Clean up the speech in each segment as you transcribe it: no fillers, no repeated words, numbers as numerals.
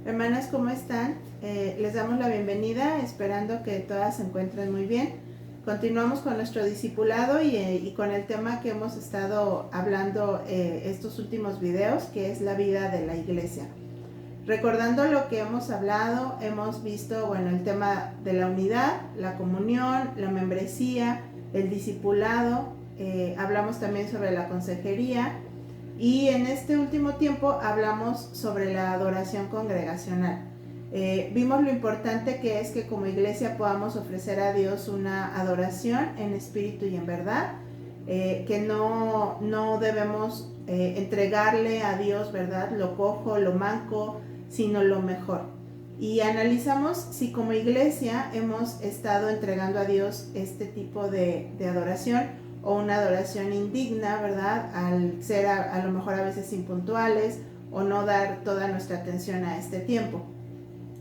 Hermanas, ¿cómo están? Les damos la bienvenida, esperando que todas se encuentren muy bien. Continuamos con nuestro discipulado y con el tema que hemos estado hablando estos últimos videos, que es la vida de la iglesia. Recordando lo que hemos hablado, hemos visto, el tema de la unidad, la comunión, la membresía, el discipulado, hablamos también sobre la consejería. Y en este último tiempo hablamos sobre la adoración congregacional. Vimos lo importante que es que como iglesia podamos ofrecer a Dios una adoración en espíritu y en verdad, que no debemos entregarle a Dios, ¿verdad?, lo cojo, lo manco, sino lo mejor. Y analizamos si como iglesia hemos estado entregando a Dios este tipo de adoración, o una adoración indigna, ¿verdad?, al ser a lo mejor a veces impuntuales o no dar toda nuestra atención a este tiempo.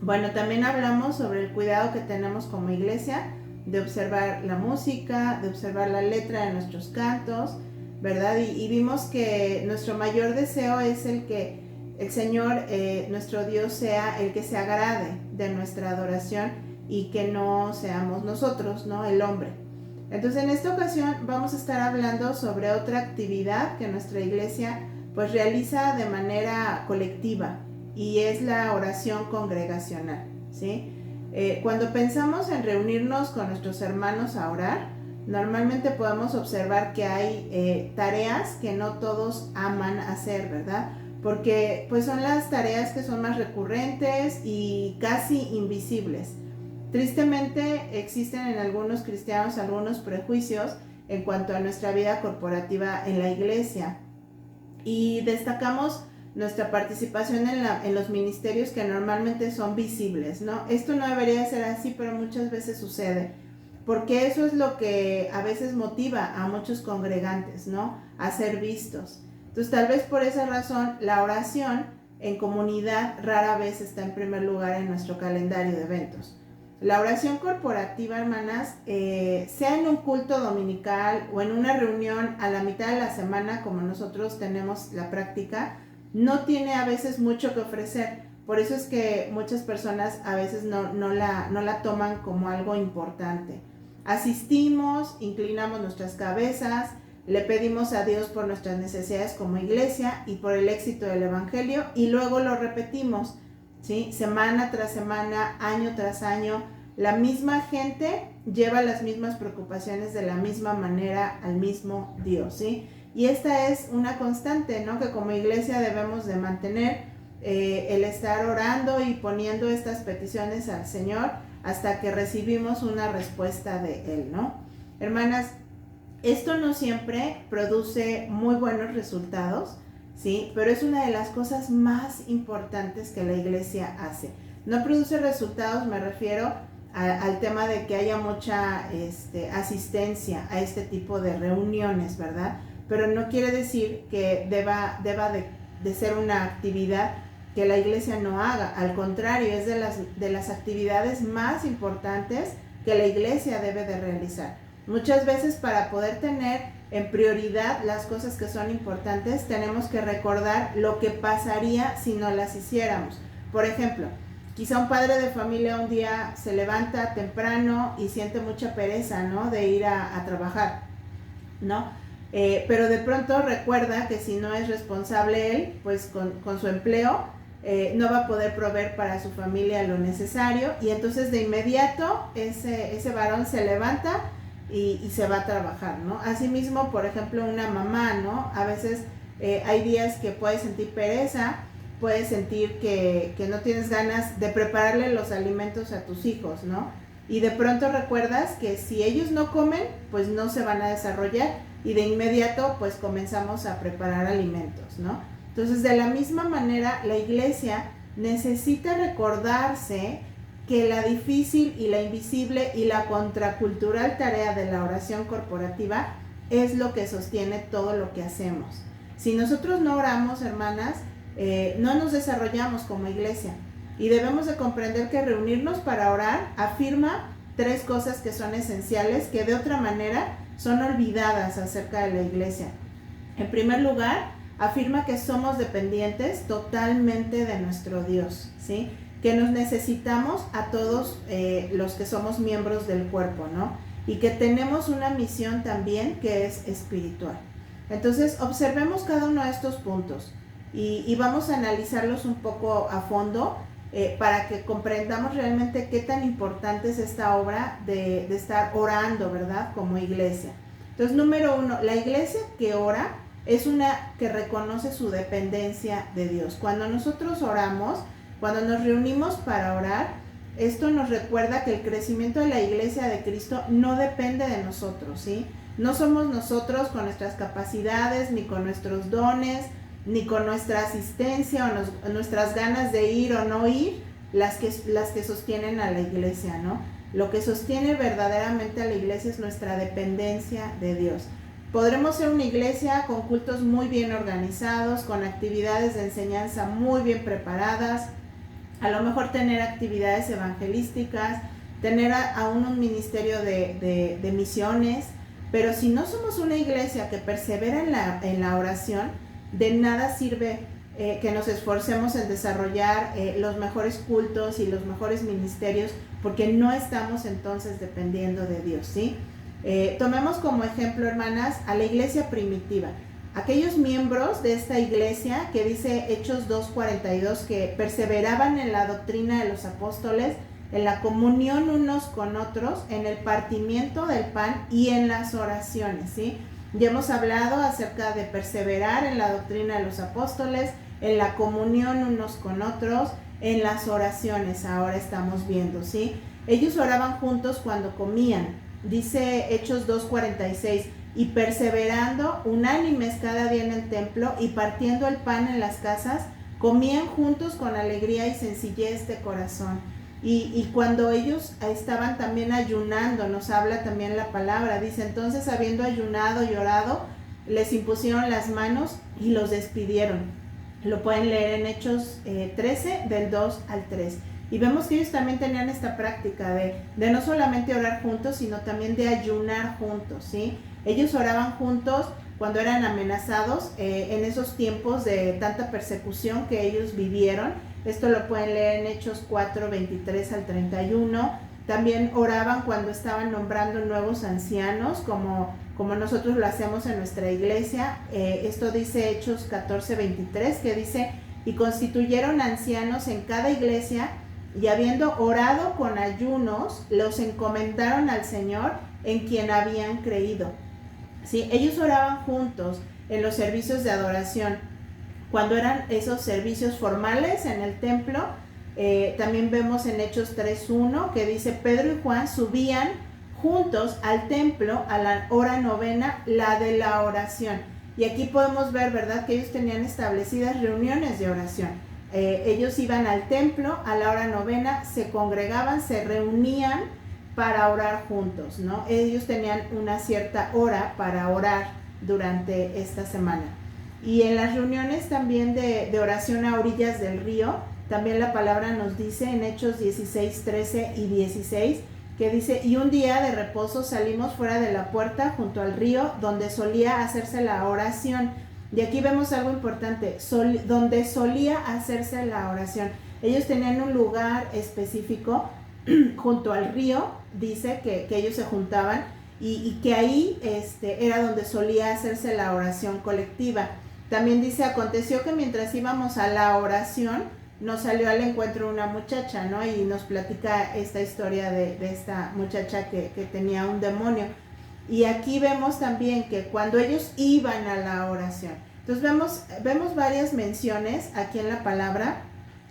Bueno, también hablamos sobre el cuidado que tenemos como iglesia de observar la música, de observar la letra de nuestros cantos, ¿verdad? Y vimos que nuestro mayor deseo es el que el Señor, nuestro Dios, sea el que se agrade de nuestra adoración y que no seamos nosotros, ¿no?, el hombre. Entonces, en esta ocasión vamos a estar hablando sobre otra actividad que nuestra iglesia pues realiza de manera colectiva, y es la oración congregacional, ¿sí? Cuando pensamos en reunirnos con nuestros hermanos a orar, normalmente podemos observar que hay tareas que no todos aman hacer, ¿verdad? Porque pues son las tareas que son más recurrentes y casi invisibles. Tristemente existen en algunos cristianos algunos prejuicios en cuanto a nuestra vida corporativa en la iglesia, y destacamos nuestra participación en los ministerios que normalmente son visibles, ¿no? Esto no debería ser así, pero muchas veces sucede, porque eso es lo que a veces motiva a muchos congregantes, ¿no?, a ser vistos. Entonces, tal vez por esa razón la oración en comunidad rara vez está en primer lugar en nuestro calendario de eventos. La oración corporativa, hermanas, sea en un culto dominical o en una reunión a la mitad de la semana, como nosotros tenemos la práctica, no tiene a veces mucho que ofrecer. Por eso es que muchas personas a veces no la toman como algo importante. Asistimos, inclinamos nuestras cabezas, le pedimos a Dios por nuestras necesidades como iglesia y por el éxito del evangelio, y luego lo repetimos, ¿sí?, semana tras semana, año tras año. La misma gente lleva las mismas preocupaciones de la misma manera al mismo Dios, ¿sí? Y esta es una constante, ¿no?, que como iglesia debemos de mantener, el estar orando y poniendo estas peticiones al Señor hasta que recibimos una respuesta de Él, ¿no? Hermanas, esto no siempre produce muy buenos resultados, ¿sí?, pero es una de las cosas más importantes que la iglesia hace. No produce resultados, me refiero al tema de que haya mucha asistencia a este tipo de reuniones, ¿verdad? Pero no quiere decir que deba de ser una actividad que la iglesia no haga. Al contrario, es de las actividades más importantes que la iglesia debe de realizar. Muchas veces, para poder tener en prioridad las cosas que son importantes, tenemos que recordar lo que pasaría si no las hiciéramos. Por ejemplo, quizá un padre de familia un día se levanta temprano y siente mucha pereza, ¿no?, de ir a trabajar, ¿no? Pero de pronto recuerda que si no es responsable él, pues con su empleo, no va a poder proveer para su familia lo necesario, y entonces de inmediato ese varón se levanta y se va a trabajar, ¿no? Asimismo, por ejemplo, una mamá, ¿no? A veces hay días que puedes sentir pereza, puedes sentir que no tienes ganas de prepararle los alimentos a tus hijos, ¿no? Y de pronto recuerdas que si ellos no comen, pues no se van a desarrollar, y de inmediato pues comenzamos a preparar alimentos, ¿no? Entonces, de la misma manera, la iglesia necesita recordarse que la difícil y la invisible y la contracultural tarea de la oración corporativa es lo que sostiene todo lo que hacemos. Si nosotros no oramos, hermanas, no nos desarrollamos como iglesia, y debemos de comprender que reunirnos para orar afirma 3 cosas que son esenciales, que de otra manera son olvidadas acerca de la iglesia. En primer lugar, afirma que somos dependientes totalmente de nuestro Dios, ¿sí? Que nos necesitamos a todos los que somos miembros del cuerpo, ¿no? Y que tenemos una misión también que es espiritual. Entonces, observemos cada uno de estos puntos y vamos a analizarlos un poco a fondo para que comprendamos realmente qué tan importante es esta obra de estar orando, ¿verdad? Como iglesia. Entonces, número 1, la iglesia que ora es una que reconoce su dependencia de Dios. Cuando nosotros oramos, cuando nos reunimos para orar, esto nos recuerda que el crecimiento de la iglesia de Cristo no depende de nosotros, ¿sí? No somos nosotros con nuestras capacidades, ni con nuestros dones, ni con nuestra asistencia o nuestras ganas de ir o no ir, las que sostienen a la iglesia, ¿no? Lo que sostiene verdaderamente a la iglesia es nuestra dependencia de Dios. Podremos ser una iglesia con cultos muy bien organizados, con actividades de enseñanza muy bien preparadas, a lo mejor tener actividades evangelísticas, tener aún un ministerio de misiones, pero si no somos una iglesia que persevera en la oración, de nada sirve que nos esforcemos en desarrollar los mejores cultos y los mejores ministerios, porque no estamos entonces dependiendo de Dios, ¿sí? Tomemos como ejemplo, hermanas, a la iglesia primitiva. Aquellos miembros de esta iglesia que dice Hechos 2:42 que perseveraban en la doctrina de los apóstoles, en la comunión unos con otros, en el partimiento del pan y en las oraciones, ¿sí? Ya hemos hablado acerca de perseverar en la doctrina de los apóstoles, en la comunión unos con otros, en las oraciones, ahora estamos viendo, ¿sí? Ellos oraban juntos cuando comían, dice Hechos 2:46, y perseverando unánimes cada día en el templo y partiendo el pan en las casas, comían juntos con alegría y sencillez de corazón. Y cuando ellos estaban también ayunando, nos habla también la palabra, dice, entonces habiendo ayunado y orado, les impusieron las manos y los despidieron. Lo pueden leer en Hechos 13, del 2 al 3. Y vemos que ellos también tenían esta práctica de no solamente orar juntos, sino también de ayunar juntos, ¿sí? Ellos oraban juntos cuando eran amenazados en esos tiempos de tanta persecución que ellos vivieron. Esto lo pueden leer en Hechos 4, 23 al 31. También oraban cuando estaban nombrando nuevos ancianos, como nosotros lo hacemos en nuestra iglesia. Esto dice Hechos 14, 23, que dice, y constituyeron ancianos en cada iglesia, y habiendo orado con ayunos, los encomendaron al Señor en quien habían creído. ¿Sí? Ellos oraban juntos en los servicios de adoración. Cuando eran esos servicios formales en el templo, también vemos en Hechos 3:1 que dice, Pedro y Juan subían juntos al templo a la hora novena, la de la oración. Y aquí podemos ver, ¿verdad?, que ellos tenían establecidas reuniones de oración. Ellos iban al templo a la hora novena, se congregaban, se reunían para orar juntos, ¿no? Ellos tenían una cierta hora para orar durante esta semana. Y en las reuniones también de oración a orillas del río, también la palabra nos dice en Hechos 16, 13 y 16, que dice, y un día de reposo salimos fuera de la puerta junto al río donde solía hacerse la oración. Y aquí vemos algo importante, donde solía hacerse la oración. Ellos tenían un lugar específico junto al río, dice que ellos se juntaban y que ahí era donde solía hacerse la oración colectiva. También dice, aconteció que mientras íbamos a la oración, nos salió al encuentro una muchacha, ¿no? Y nos platica esta historia de esta muchacha que tenía un demonio. Y aquí vemos también que cuando ellos iban a la oración, entonces vemos varias menciones aquí en la palabra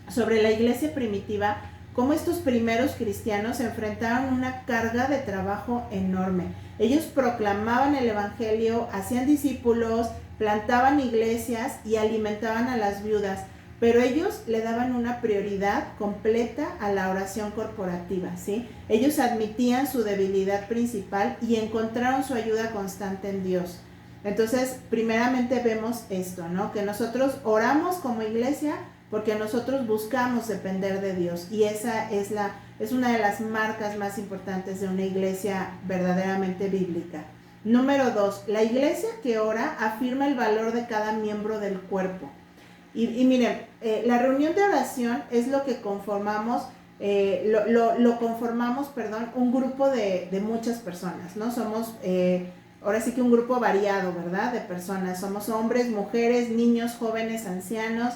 sobre la iglesia primitiva, cómo estos primeros cristianos enfrentaron una carga de trabajo enorme. Ellos proclamaban el evangelio, hacían discípulos, plantaban iglesias y alimentaban a las viudas, pero ellos le daban una prioridad completa a la oración corporativa, ¿sí? Ellos admitían su debilidad principal y encontraron su ayuda constante en Dios. Entonces, primeramente vemos esto, ¿no? Que nosotros oramos como iglesia porque nosotros buscamos depender de Dios, y esa es una de las marcas más importantes de una iglesia verdaderamente bíblica. Número 2, la iglesia que ora afirma el valor de cada miembro del cuerpo. Y miren, la reunión de oración es lo que conformamos, un grupo de muchas personas, ¿no? Somos, ahora sí que un grupo variado, ¿verdad? De personas. Somos hombres, mujeres, niños, jóvenes, ancianos,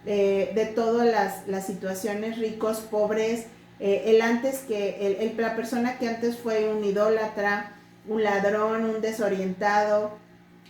de todas las situaciones, ricos, pobres, la persona que antes fue un idólatra, un ladrón, un desorientado,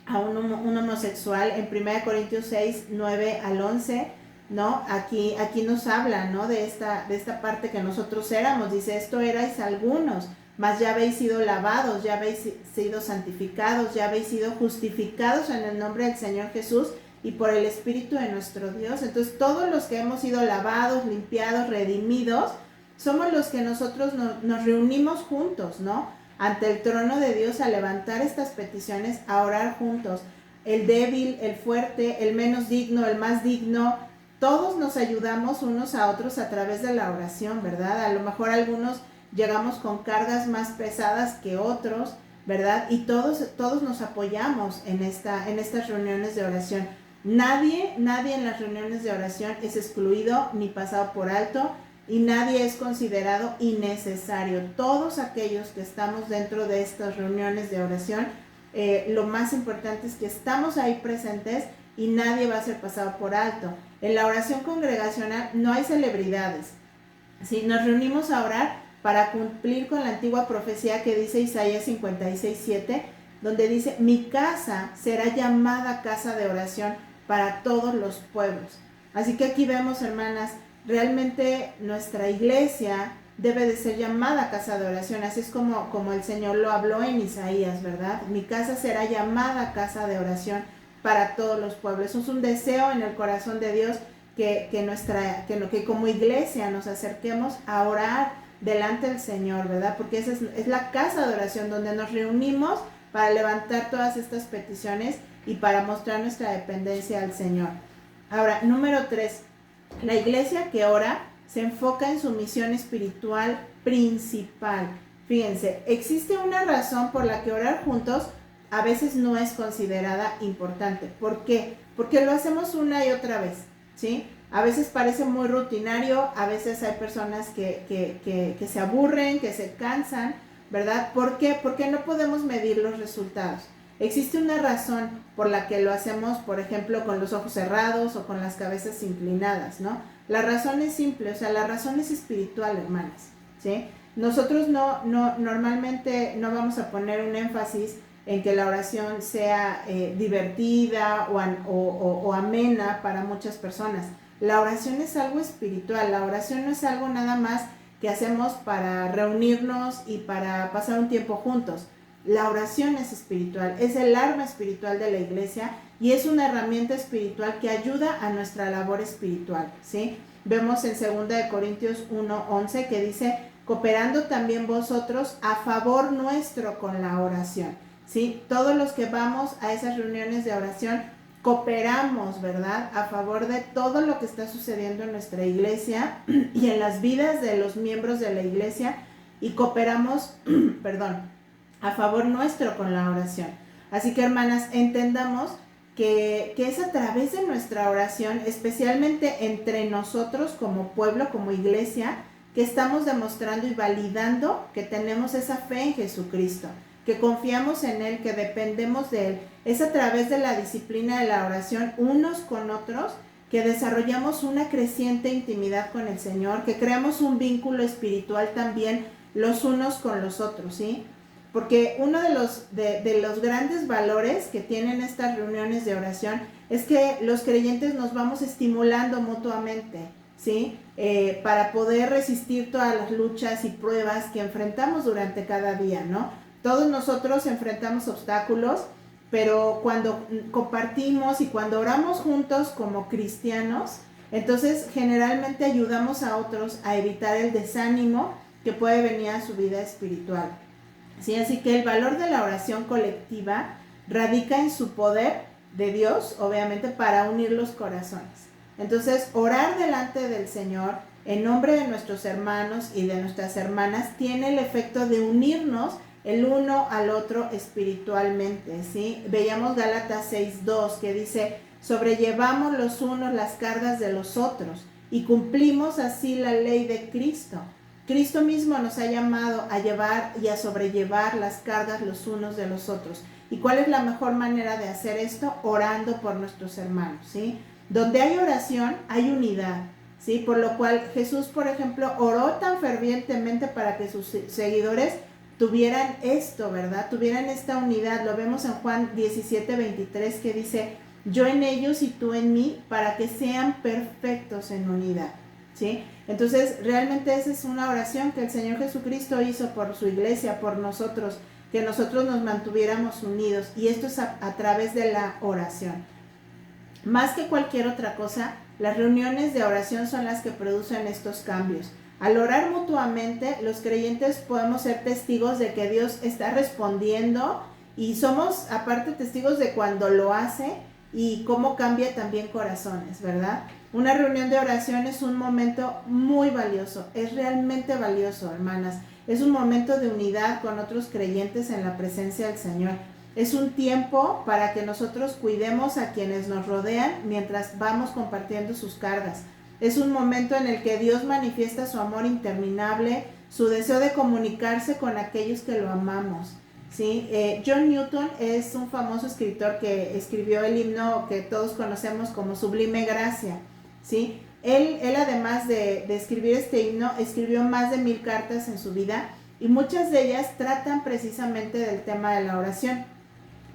a un homosexual, en 1 Corintios 6, 9 al 11, ¿no? Aquí nos habla, ¿no? De esta parte que nosotros éramos. Dice, esto erais algunos, mas ya habéis sido lavados, ya habéis sido santificados, ya habéis sido justificados en el nombre del Señor Jesús y por el Espíritu de nuestro Dios. Entonces, todos los que hemos sido lavados, limpiados, redimidos, somos los que nosotros nos reunimos juntos, ¿no? Ante el trono de Dios a levantar estas peticiones, a orar juntos. El débil, el fuerte, el menos digno, el más digno, todos nos ayudamos unos a otros a través de la oración, ¿verdad? A lo mejor algunos llegamos con cargas más pesadas que otros, ¿verdad? Y todos nos apoyamos en estas reuniones de oración. Nadie en las reuniones de oración es excluido ni pasado por alto, y nadie es considerado innecesario. Todos aquellos que estamos dentro de estas reuniones de oración, lo más importante es que estamos ahí presentes y nadie va a ser pasado por alto. En la oración congregacional no hay celebridades, ¿sí? Nos reunimos a orar para cumplir con la antigua profecía que dice Isaías 56:7, donde dice, mi casa será llamada casa de oración para todos los pueblos. Así que aquí vemos, hermanas, realmente nuestra iglesia debe de ser llamada casa de oración. Así es como el Señor lo habló en Isaías, ¿verdad? Mi casa será llamada casa de oración para todos los pueblos. Eso es un deseo en el corazón de Dios, que como iglesia nos acerquemos a orar delante del Señor, ¿verdad? Porque esa es la casa de oración donde nos reunimos para levantar todas estas peticiones y para mostrar nuestra dependencia al Señor. Ahora, número 3. La iglesia que ora se enfoca en su misión espiritual principal. Fíjense, existe una razón por la que orar juntos a veces no es considerada importante. ¿Por qué? Porque lo hacemos una y otra vez, ¿sí? A veces parece muy rutinario, a veces hay personas que se aburren, que se cansan, ¿verdad? ¿Por qué? Porque no podemos medir los resultados. Existe una razón por la que lo hacemos, por ejemplo, con los ojos cerrados o con las cabezas inclinadas, ¿no? La razón es simple, o sea, la razón es espiritual, hermanas, ¿sí? Nosotros normalmente no vamos a poner un énfasis en que la oración sea divertida o amena para muchas personas. La oración es algo espiritual, la oración no es algo nada más que hacemos para reunirnos y para pasar un tiempo juntos. La oración es espiritual, es el arma espiritual de la iglesia y es una herramienta espiritual que ayuda a nuestra labor espiritual, ¿sí? Vemos en 2 Corintios 1:11 que dice, cooperando también vosotros a favor nuestro con la oración, ¿sí? Todos los que vamos a esas reuniones de oración cooperamos, ¿verdad? A favor de todo lo que está sucediendo en nuestra iglesia y en las vidas de los miembros de la iglesia y cooperamos, a favor nuestro con la oración. Así que, hermanas, entendamos que es a través de nuestra oración, especialmente entre nosotros como pueblo, como iglesia, que estamos demostrando y validando que tenemos esa fe en Jesucristo, que confiamos en Él, que dependemos de Él. Es a través de la disciplina de la oración unos con otros que desarrollamos una creciente intimidad con el Señor, que creamos un vínculo espiritual también los unos con los otros, ¿sí? Porque uno de los grandes valores que tienen estas reuniones de oración es que los creyentes nos vamos estimulando mutuamente, ¿sí? Para poder resistir todas las luchas y pruebas que enfrentamos durante cada día, ¿no? Todos nosotros enfrentamos obstáculos, pero cuando compartimos y cuando oramos juntos como cristianos, entonces generalmente ayudamos a otros a evitar el desánimo que puede venir a su vida espiritual. ¿Sí? Así que el valor de la oración colectiva radica en su poder de Dios, obviamente, para unir los corazones. Entonces, orar delante del Señor en nombre de nuestros hermanos y de nuestras hermanas tiene el efecto de unirnos el uno al otro espiritualmente, ¿sí? Veíamos Gálatas 6:2 que dice, sobrellevamos los unos las cargas de los otros y cumplimos así la ley de Cristo. Cristo mismo nos ha llamado a llevar y a sobrellevar las cargas los unos de los otros. ¿Y cuál es la mejor manera de hacer esto? Orando por nuestros hermanos, ¿sí? Donde hay oración, hay unidad, ¿sí? Por lo cual Jesús, por ejemplo, oró tan fervientemente para que sus seguidores tuvieran esto, ¿verdad? Tuvieran esta unidad. Lo vemos en Juan 17:23 que dice, yo en ellos y tú en mí, para que sean perfectos en unidad, ¿sí? Entonces, realmente esa es una oración que el Señor Jesucristo hizo por su iglesia, por nosotros, que nosotros nos mantuviéramos unidos. Y esto es a través de la oración. Más que cualquier otra cosa, las reuniones de oración son las que producen estos cambios. Al orar mutuamente, los creyentes podemos ser testigos de que Dios está respondiendo y somos aparte testigos de cuando lo hace y cómo cambia también corazones, ¿verdad? Una reunión de oración es un momento muy valioso, es realmente valioso, hermanas. Es un momento de unidad con otros creyentes en la presencia del Señor. Es un tiempo para que nosotros cuidemos a quienes nos rodean mientras vamos compartiendo sus cargas. Es un momento en el que Dios manifiesta su amor interminable, su deseo de comunicarse con aquellos que lo amamos, ¿sí? John Newton es un famoso escritor que escribió el himno que todos conocemos como Sublime Gracia, ¿sí? Él además de escribir este himno, escribió más de 1000 cartas en su vida y muchas de ellas tratan precisamente del tema de la oración.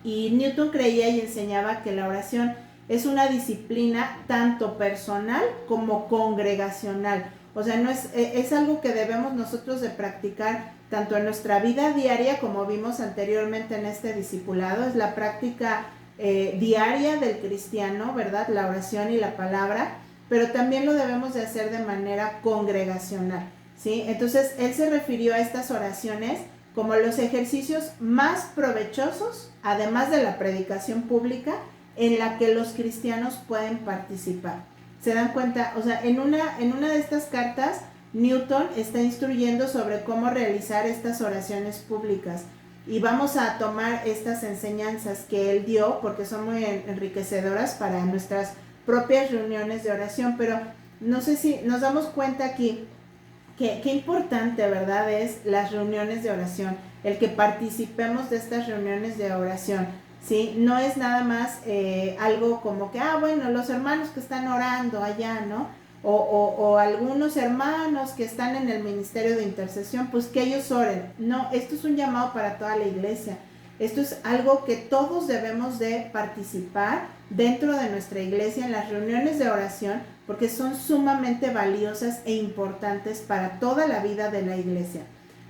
Y Newton creía y enseñaba que la oración es una disciplina tanto personal como congregacional. O sea, no es algo que debemos nosotros de practicar tanto en nuestra vida diaria, como vimos anteriormente en este discipulado. Es la práctica diaria del cristiano, ¿verdad? La oración y la palabra, pero también lo debemos de hacer de manera congregacional, ¿sí? Entonces, él se refirió a estas oraciones como los ejercicios más provechosos, además de la predicación pública, en la que los cristianos pueden participar. ¿Se dan cuenta? O sea, en una de estas cartas, Newton está instruyendo sobre cómo realizar estas oraciones públicas. Y vamos a tomar estas enseñanzas que él dio, porque son muy enriquecedoras para nuestras propias reuniones de oración. Pero no sé si nos damos cuenta aquí qué importante, ¿verdad?, es las reuniones de oración, el que participemos de estas reuniones de oración, ¿sí? No es nada más algo como que, bueno, los hermanos que están orando allá, ¿no? O algunos hermanos que están en el ministerio de intercesión, pues que ellos oren. No, esto es un llamado para toda la iglesia. Esto es algo que todos debemos de participar dentro de nuestra iglesia en las reuniones de oración, porque son sumamente valiosas e importantes para toda la vida de la iglesia.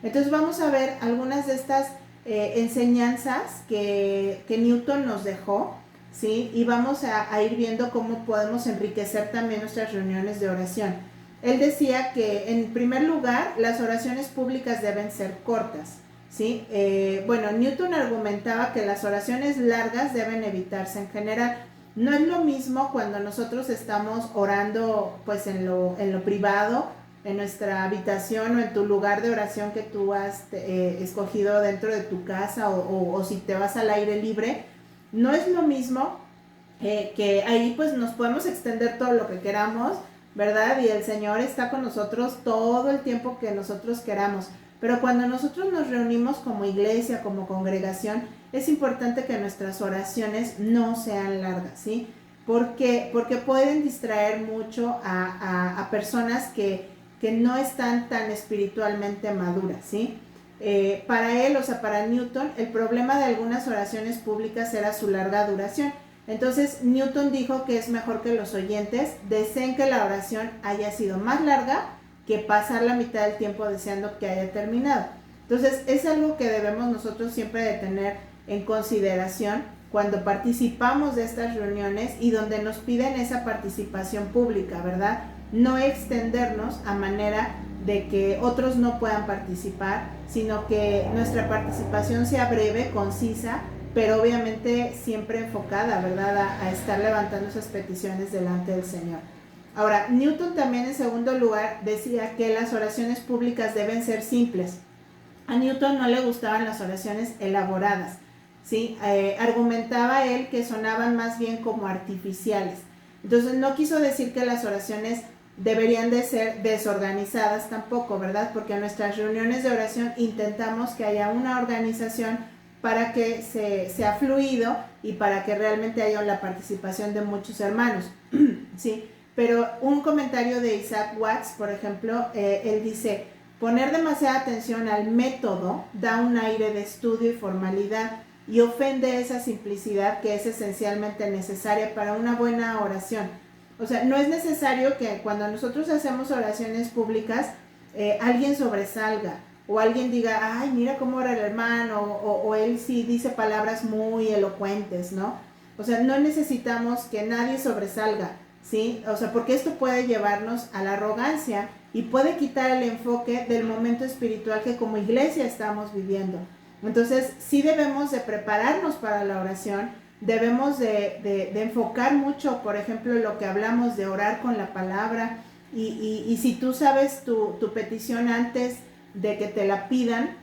Entonces vamos a ver algunas de estas enseñanzas que Newton nos dejó, ¿sí? Y vamos a ir viendo cómo podemos enriquecer también nuestras reuniones de oración. Él decía que, en primer lugar, las oraciones públicas deben ser cortas, ¿sí? Newton argumentaba que las oraciones largas deben evitarse en general. No es lo mismo cuando nosotros estamos orando pues en lo privado, en nuestra habitación o en tu lugar de oración que tú has escogido dentro de tu casa o si te vas al aire libre. No es lo mismo que ahí pues nos podemos extender todo lo que queramos, ¿verdad? Y el Señor está con nosotros todo el tiempo que nosotros queramos. Pero cuando nosotros nos reunimos como iglesia, como congregación, es importante que nuestras oraciones no sean largas, ¿sí? Porque pueden distraer mucho a personas que no están tan espiritualmente maduras, ¿sí? Para él, o sea, para Newton, el problema de algunas oraciones públicas era su larga duración. Entonces, Newton dijo que es mejor que los oyentes deseen que la oración haya sido más larga que pasar la mitad del tiempo deseando que haya terminado. Entonces, es algo que debemos nosotros siempre de tener en consideración cuando participamos de estas reuniones y donde nos piden esa participación pública, ¿verdad? No extendernos a manera de que otros no puedan participar, sino que nuestra participación sea breve, concisa, pero obviamente siempre enfocada, ¿verdad?, a estar levantando esas peticiones delante del Señor. Ahora, Newton también, en segundo lugar, decía que las oraciones públicas deben ser simples. a Newton no le gustaban las oraciones elaboradas, ¿sí? Argumentaba él que sonaban más bien como artificiales. Entonces no quiso decir que las oraciones deberían de ser desorganizadas tampoco, ¿verdad? Porque en nuestras reuniones de oración intentamos que haya una organización para que sea fluido y para que realmente haya la participación de muchos hermanos, ¿sí? Pero un comentario de Isaac Watts, por ejemplo, él dice: poner demasiada atención al método da un aire de estudio y formalidad y ofende esa simplicidad que es esencialmente necesaria para una buena oración. O sea, no es necesario que cuando nosotros hacemos oraciones públicas, alguien sobresalga o alguien diga: ay, mira cómo ora el hermano, o él sí dice palabras muy elocuentes, ¿no? O sea, no necesitamos que nadie sobresalga, ¿sí? O sea, porque esto puede llevarnos a la arrogancia y puede quitar el enfoque del momento espiritual que como iglesia estamos viviendo. Entonces, sí debemos de prepararnos para la oración, debemos de enfocar mucho, por ejemplo, lo que hablamos de orar con la palabra, y si tú sabes tu petición antes de que te la pidan,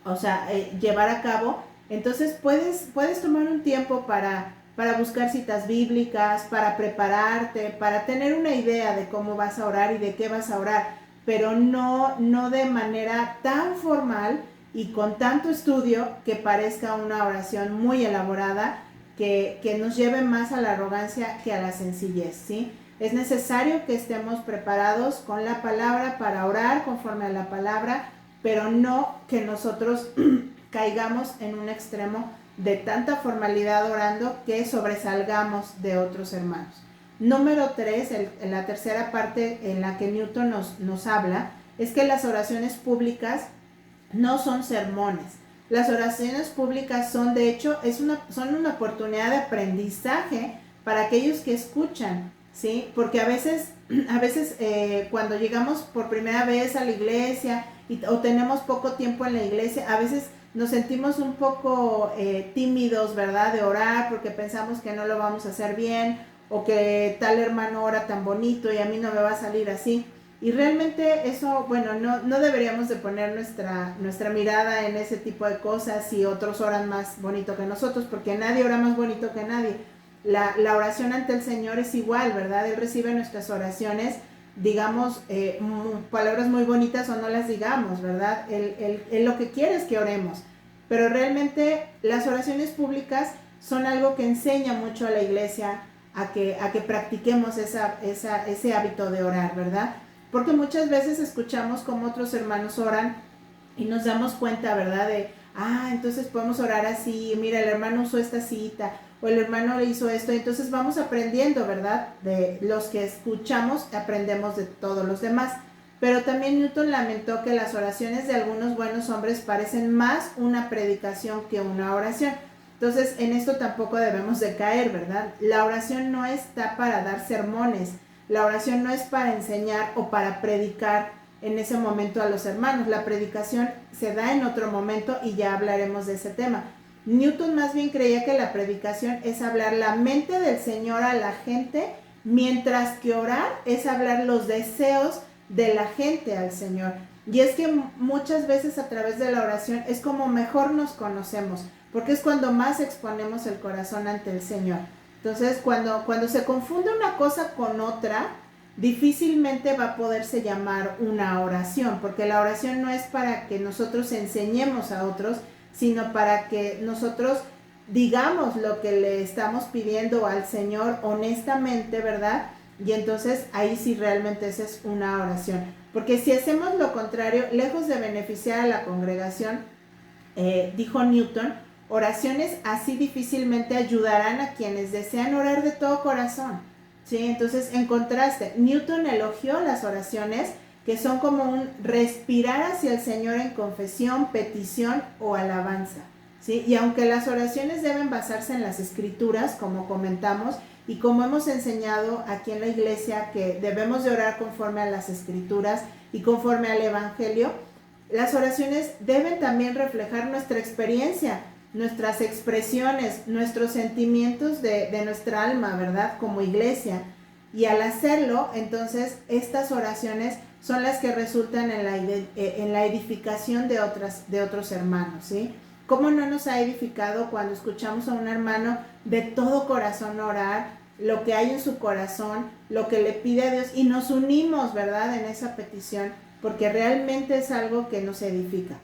o sea, llevar a cabo, entonces puedes tomar un tiempo para buscar citas bíblicas, para prepararte, para tener una idea de cómo vas a orar y de qué vas a orar, pero no de manera tan formal y con tanto estudio que parezca una oración muy elaborada, que nos lleve más a la arrogancia que a la sencillez, ¿sí? Es necesario que estemos preparados con la palabra para orar conforme a la palabra, pero no que nosotros caigamos en un extremo de tanta formalidad orando que sobresalgamos de otros hermanos. Número 3, la tercera parte en la que Newton nos habla, es que las oraciones públicas no son sermones. Las oraciones públicas son, de hecho, son una oportunidad de aprendizaje para aquellos que escuchan, ¿sí? Porque a veces cuando llegamos por primera vez a la iglesia o tenemos poco tiempo en la iglesia, a veces nos sentimos un poco tímidos, ¿verdad? De orar porque pensamos que no lo vamos a hacer bien, o que tal hermano ora tan bonito y a mí no me va a salir así. Y realmente eso, bueno, no deberíamos de poner nuestra mirada en ese tipo de cosas si otros oran más bonito que nosotros, porque nadie ora más bonito que nadie. La oración ante el Señor es igual, ¿verdad? Él recibe nuestras oraciones, digamos palabras muy bonitas o no las digamos, ¿verdad? Él lo que quiere es que oremos. Pero realmente las oraciones públicas son algo que enseña mucho a la iglesia a que practiquemos ese hábito de orar, ¿verdad? Porque muchas veces escuchamos cómo otros hermanos oran y nos damos cuenta, ¿verdad? Entonces podemos orar así, mira, el hermano usó esta cita, o el hermano hizo esto, entonces vamos aprendiendo, ¿verdad? De los que escuchamos, aprendemos de todos los demás. Pero también Newton lamentó que las oraciones de algunos buenos hombres parecen más una predicación que una oración. Entonces, en esto tampoco debemos de caer, ¿verdad? La oración no está para dar sermones, la oración no es para enseñar o para predicar en ese momento a los hermanos. La predicación se da en otro momento y ya hablaremos de ese tema. Newton más bien creía que la predicación es hablar la mente del Señor a la gente, mientras que orar es hablar los deseos de la gente al Señor. Y es que muchas veces a través de la oración es como mejor nos conocemos, porque es cuando más exponemos el corazón ante el Señor. Entonces, cuando se confunde una cosa con otra, difícilmente va a poderse llamar una oración, porque la oración no es para que nosotros enseñemos a otros, sino para que nosotros digamos lo que le estamos pidiendo al Señor honestamente, ¿verdad? Y entonces ahí sí realmente esa es una oración. Porque si hacemos lo contrario, lejos de beneficiar a la congregación, dijo Newton, oraciones así difícilmente ayudarán a quienes desean orar de todo corazón, ¿sí? Entonces, en contraste, Newton elogió las oraciones que son como un respirar hacia el Señor en confesión, petición o alabanza, ¿sí? Y aunque las oraciones deben basarse en las Escrituras, como comentamos, y como hemos enseñado aquí en la iglesia que debemos de orar conforme a las Escrituras y conforme al Evangelio, las oraciones deben también reflejar nuestra experiencia, nuestras expresiones, nuestros sentimientos de nuestra alma, ¿verdad? Como iglesia. Y al hacerlo, entonces, estas oraciones son las que resultan en la edificación de otros hermanos, ¿sí? ¿Cómo no nos ha edificado cuando escuchamos a un hermano de todo corazón orar, lo que hay en su corazón, lo que le pide a Dios, y nos unimos, ¿verdad?, en esa petición, porque realmente es algo que nos edifica?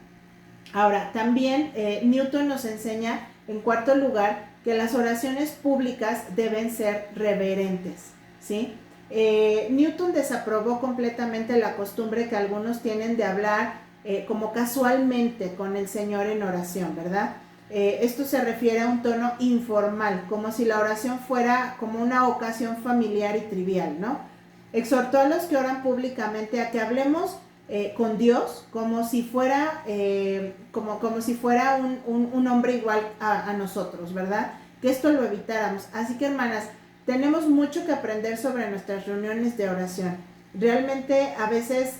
Ahora, también Newton nos enseña, en cuarto lugar, que las oraciones públicas deben ser reverentes, ¿sí? Newton desaprobó completamente la costumbre que algunos tienen de hablar como casualmente con el Señor en oración, ¿verdad? Esto se refiere a un tono informal, como si la oración fuera como una ocasión familiar y trivial, ¿no? Exhortó a los que oran públicamente a que hablemos con Dios como si fuera, como si fuera un hombre igual a nosotros, ¿verdad? Que esto lo evitáramos. Así que, hermanas, tenemos mucho que aprender sobre nuestras reuniones de oración. Realmente a veces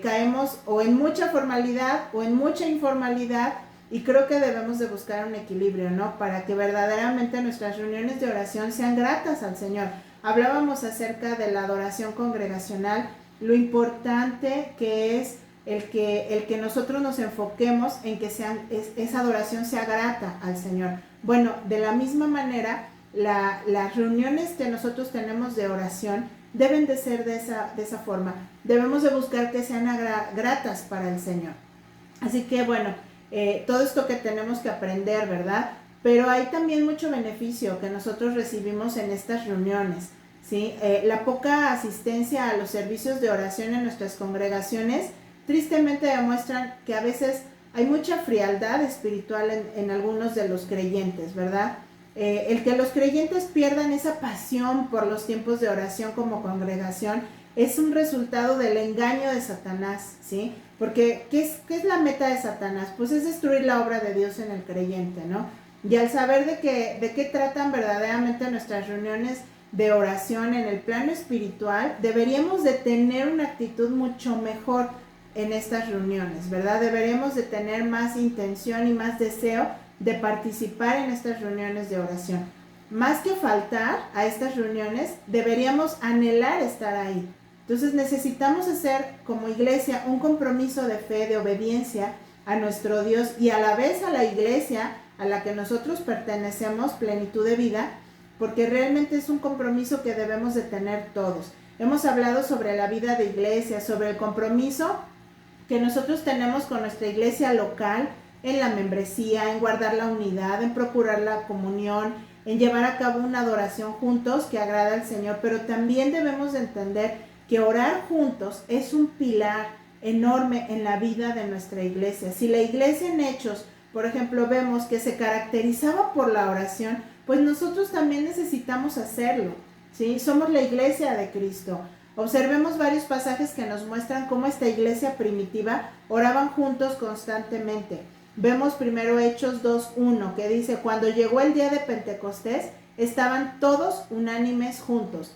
caemos o en mucha formalidad o en mucha informalidad, y creo que debemos de buscar un equilibrio, ¿no? Para que verdaderamente nuestras reuniones de oración sean gratas al Señor. Hablábamos acerca de la adoración congregacional, lo importante que es el que nosotros nos enfoquemos en que esa adoración sea grata al Señor. Bueno, de la misma manera, las reuniones que nosotros tenemos de oración deben de ser de esa forma. Debemos de buscar que sean gratas para el Señor. Así que bueno, todo esto que tenemos que aprender, ¿verdad? Pero hay también mucho beneficio que nosotros recibimos en estas reuniones, ¿sí? La poca asistencia a los servicios de oración en nuestras congregaciones tristemente demuestran que a veces hay mucha frialdad espiritual en algunos de los creyentes, ¿verdad? El que los creyentes pierdan esa pasión por los tiempos de oración como congregación es un resultado del engaño de Satanás, ¿sí? Porque ¿qué es la meta de Satanás? Pues es destruir la obra de Dios en el creyente, ¿no? Y al saber de qué tratan verdaderamente nuestras reuniones de oración en el plano espiritual, deberíamos de tener una actitud mucho mejor en estas reuniones, ¿verdad? Deberíamos de tener más intención y más deseo de participar en estas reuniones de oración. Más que faltar a estas reuniones, deberíamos anhelar estar ahí. Entonces necesitamos hacer como iglesia un compromiso de fe, de obediencia a nuestro Dios y a la vez a la iglesia a la que nosotros pertenecemos, Plenitud de Vida, porque realmente es un compromiso que debemos de tener todos. Hemos hablado sobre la vida de iglesia, sobre el compromiso que nosotros tenemos con nuestra iglesia local, en la membresía, en guardar la unidad, en procurar la comunión, en llevar a cabo una adoración juntos que agrada al Señor, pero también debemos de entender que orar juntos es un pilar enorme en la vida de nuestra iglesia. Si la iglesia en Hechos, por ejemplo, vemos que se caracterizaba por la oración, pues nosotros también necesitamos hacerlo, ¿sí? Somos la iglesia de Cristo. Observemos varios pasajes que nos muestran cómo esta iglesia primitiva oraban juntos constantemente. Vemos primero Hechos 2:1, que dice: cuando llegó el día de Pentecostés, estaban todos unánimes juntos.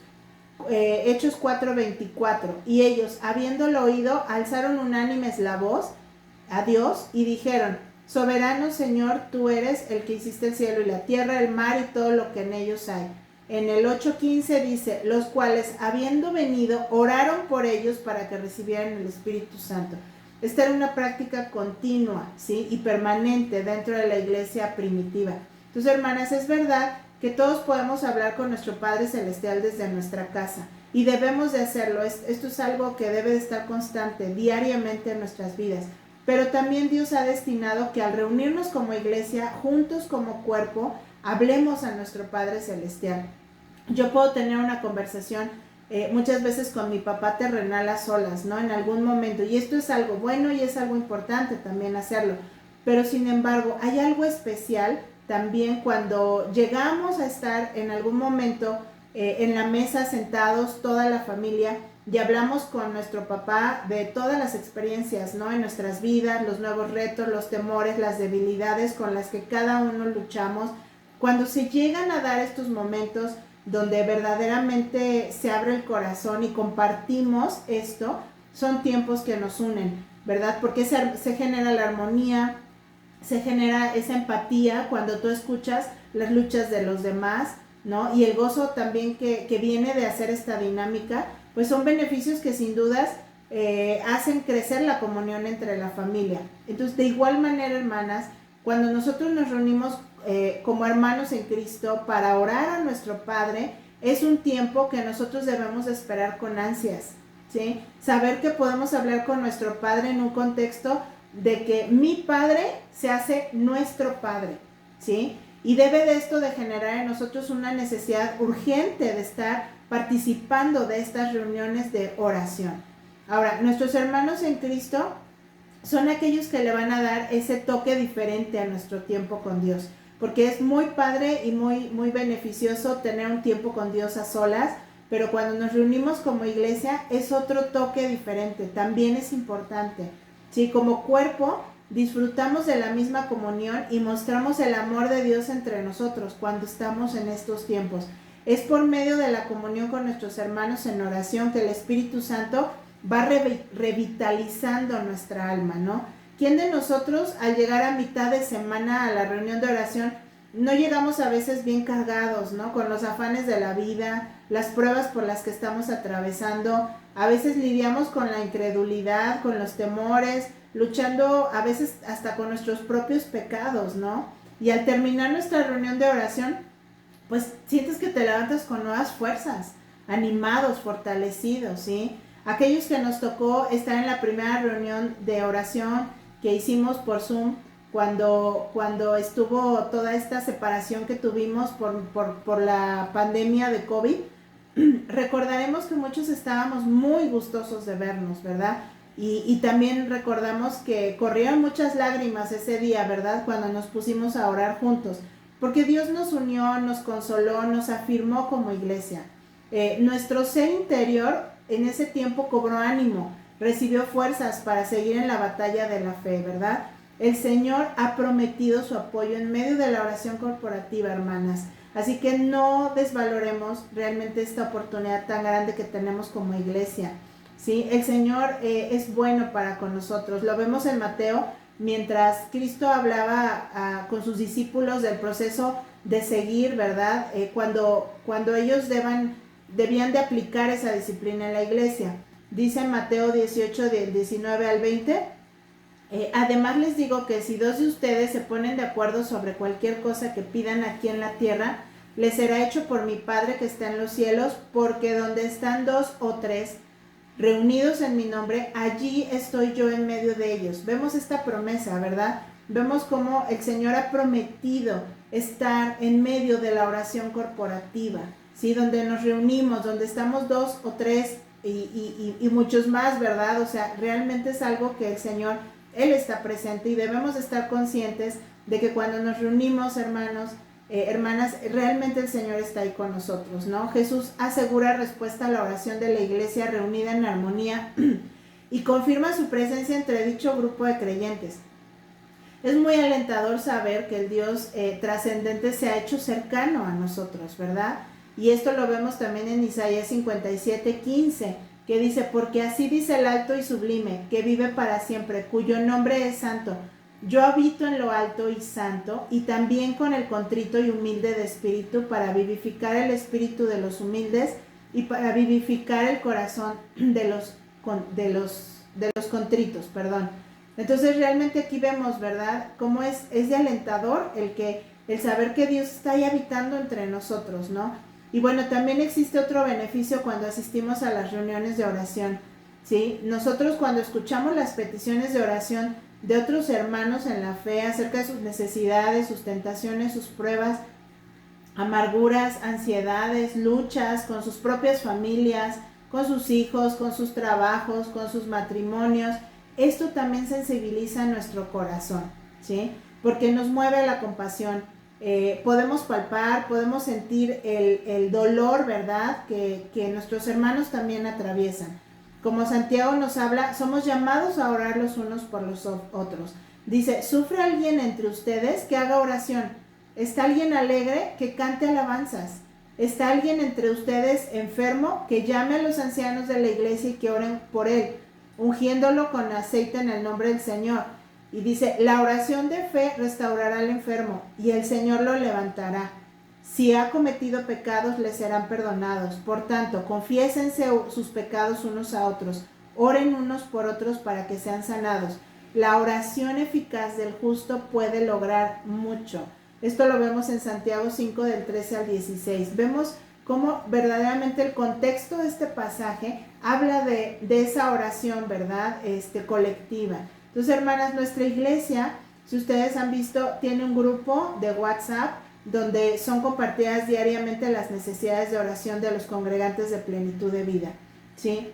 Hechos 4:24, y ellos, habiéndolo oído, alzaron unánimes la voz a Dios y dijeron: soberano Señor, tú eres el que hiciste el cielo y la tierra, el mar y todo lo que en ellos hay. En el 8:15 dice: los cuales, habiendo venido, oraron por ellos para que recibieran el Espíritu Santo. Esta era una práctica continua, ¿sí?, y permanente dentro de la iglesia primitiva. Entonces, hermanas, es verdad que todos podemos hablar con nuestro Padre Celestial desde nuestra casa, y debemos de hacerlo. Esto es algo que debe de estar constante, diariamente en nuestras vidas. Pero también Dios ha destinado que al reunirnos como iglesia, juntos como cuerpo, hablemos a nuestro Padre Celestial. Yo puedo tener una conversación muchas veces con mi papá terrenal a solas, ¿no? En algún momento, y esto es algo bueno y es algo importante también hacerlo. Pero sin embargo, hay algo especial también cuando llegamos a estar en algún momento en la mesa sentados toda la familia y hablamos con nuestro papá de todas las experiencias, ¿no?, en nuestras vidas, los nuevos retos, los temores, las debilidades con las que cada uno luchamos. Cuando se llegan a dar estos momentos donde verdaderamente se abre el corazón y compartimos esto, son tiempos que nos unen, ¿verdad? Porque se genera la armonía, se genera esa empatía cuando tú escuchas las luchas de los demás, ¿no? Y el gozo también que viene de hacer esta dinámica, pues son beneficios que sin dudas hacen crecer la comunión entre la familia. Entonces, de igual manera, hermanas, cuando nosotros nos reunimos como hermanos en Cristo para orar a nuestro Padre, es un tiempo que nosotros debemos esperar con ansias, ¿sí? Saber que podemos hablar con nuestro Padre en un contexto de que mi Padre se hace nuestro Padre, ¿sí? Y debe de esto de generar en nosotros una necesidad urgente de estar participando de estas reuniones de oración. Ahora, nuestros hermanos en Cristo son aquellos que le van a dar ese toque diferente a nuestro tiempo con Dios, porque es muy padre y muy beneficioso tener un tiempo con Dios a solas, pero cuando nos reunimos como iglesia es otro toque diferente, también es importante. Sí, como cuerpo disfrutamos de la misma comunión y mostramos el amor de Dios entre nosotros cuando estamos en estos tiempos. Es por medio de la comunión con nuestros hermanos en oración que el Espíritu Santo va revitalizando nuestra alma, ¿no? ¿Quién de nosotros al llegar a mitad de semana a la reunión de oración no llegamos a veces bien cargados, ¿no? Con los afanes de la vida, las pruebas por las que estamos atravesando, a veces lidiamos con la incredulidad, con los temores, luchando a veces hasta con nuestros propios pecados, ¿no? Y al terminar nuestra reunión de oración, pues sientes que te levantas con nuevas fuerzas, animados, fortalecidos, ¿sí? Aquellos que nos tocó estar en la primera reunión de oración que hicimos por Zoom, cuando estuvo toda esta separación que tuvimos por la pandemia de COVID, recordaremos que muchos estábamos muy gustosos de vernos, ¿verdad? Y también recordamos que corrieron muchas lágrimas ese día, ¿verdad? Cuando nos pusimos a orar juntos, porque Dios nos unió, nos consoló, nos afirmó como iglesia. Nuestro ser interior en ese tiempo cobró ánimo, recibió fuerzas para seguir en la batalla de la fe, ¿verdad? El Señor ha prometido su apoyo en medio de la oración corporativa, hermanas. Así que no desvaloremos realmente esta oportunidad tan grande que tenemos como iglesia, ¿sí? El Señor es bueno para con nosotros. Lo vemos en Mateo, mientras Cristo hablaba con sus discípulos del proceso de seguir, ¿verdad? Cuando ellos debían de aplicar esa disciplina en la iglesia. Dice en Mateo 18, del 19 al 20, además les digo que si dos de ustedes se ponen de acuerdo sobre cualquier cosa que pidan aquí en la tierra, les será hecho por mi Padre que está en los cielos, porque donde están dos o tres reunidos en mi nombre, allí estoy yo en medio de ellos. Vemos esta promesa, ¿verdad? Vemos cómo el Señor ha prometido estar en medio de la oración corporativa, ¿sí? Donde nos reunimos, donde estamos dos o tres y muchos más, ¿verdad? O sea, realmente es algo que el Señor, Él está presente y debemos estar conscientes de que cuando nos reunimos, hermanos, hermanas, realmente el Señor está ahí con nosotros, ¿no? Jesús asegura respuesta a la oración de la iglesia reunida en armonía y confirma su presencia entre dicho grupo de creyentes. Es muy alentador saber que el Dios trascendente se ha hecho cercano a nosotros, ¿verdad? Y esto lo vemos también en Isaías 57:15, que dice, porque así dice el alto y sublime, que vive para siempre, cuyo nombre es santo. Yo habito en lo alto y santo, y también con el contrito y humilde de espíritu, para vivificar el espíritu de los humildes y para vivificar el corazón de los contritos, perdón. Entonces realmente aquí vemos, ¿verdad?, cómo es de alentador el saber que Dios está ahí habitando entre nosotros, ¿no? Y bueno, también existe otro beneficio cuando asistimos a las reuniones de oración, ¿sí? Nosotros cuando escuchamos las peticiones de oración de otros hermanos en la fe acerca de sus necesidades, sus tentaciones, sus pruebas, amarguras, ansiedades, luchas con sus propias familias, con sus hijos, con sus trabajos, con sus matrimonios, esto también sensibiliza nuestro corazón, ¿sí? Porque nos mueve la compasión. Podemos palpar, podemos sentir el dolor, ¿verdad?, que nuestros hermanos también atraviesan. Como Santiago nos habla, somos llamados a orar los unos por los otros. Dice, ¿sufre alguien entre ustedes? Que haga oración. ¿Está alguien alegre? Que cante alabanzas. ¿Está alguien entre ustedes enfermo? Que llame a los ancianos de la iglesia y que oren por él, ungiéndolo con aceite en el nombre del Señor. Y dice, la oración de fe restaurará al enfermo y el Señor lo levantará. Si ha cometido pecados, le serán perdonados. Por tanto, confiésense sus pecados unos a otros. Oren unos por otros para que sean sanados. La oración eficaz del justo puede lograr mucho. Esto lo vemos en Santiago 5 del 13 al 16. Vemos cómo verdaderamente el contexto de este pasaje habla de esa oración, ¿verdad? Colectiva. Entonces, hermanas, nuestra iglesia, si ustedes han visto, tiene un grupo de WhatsApp donde son compartidas diariamente las necesidades de oración de los congregantes de Plenitud de Vida, ¿sí?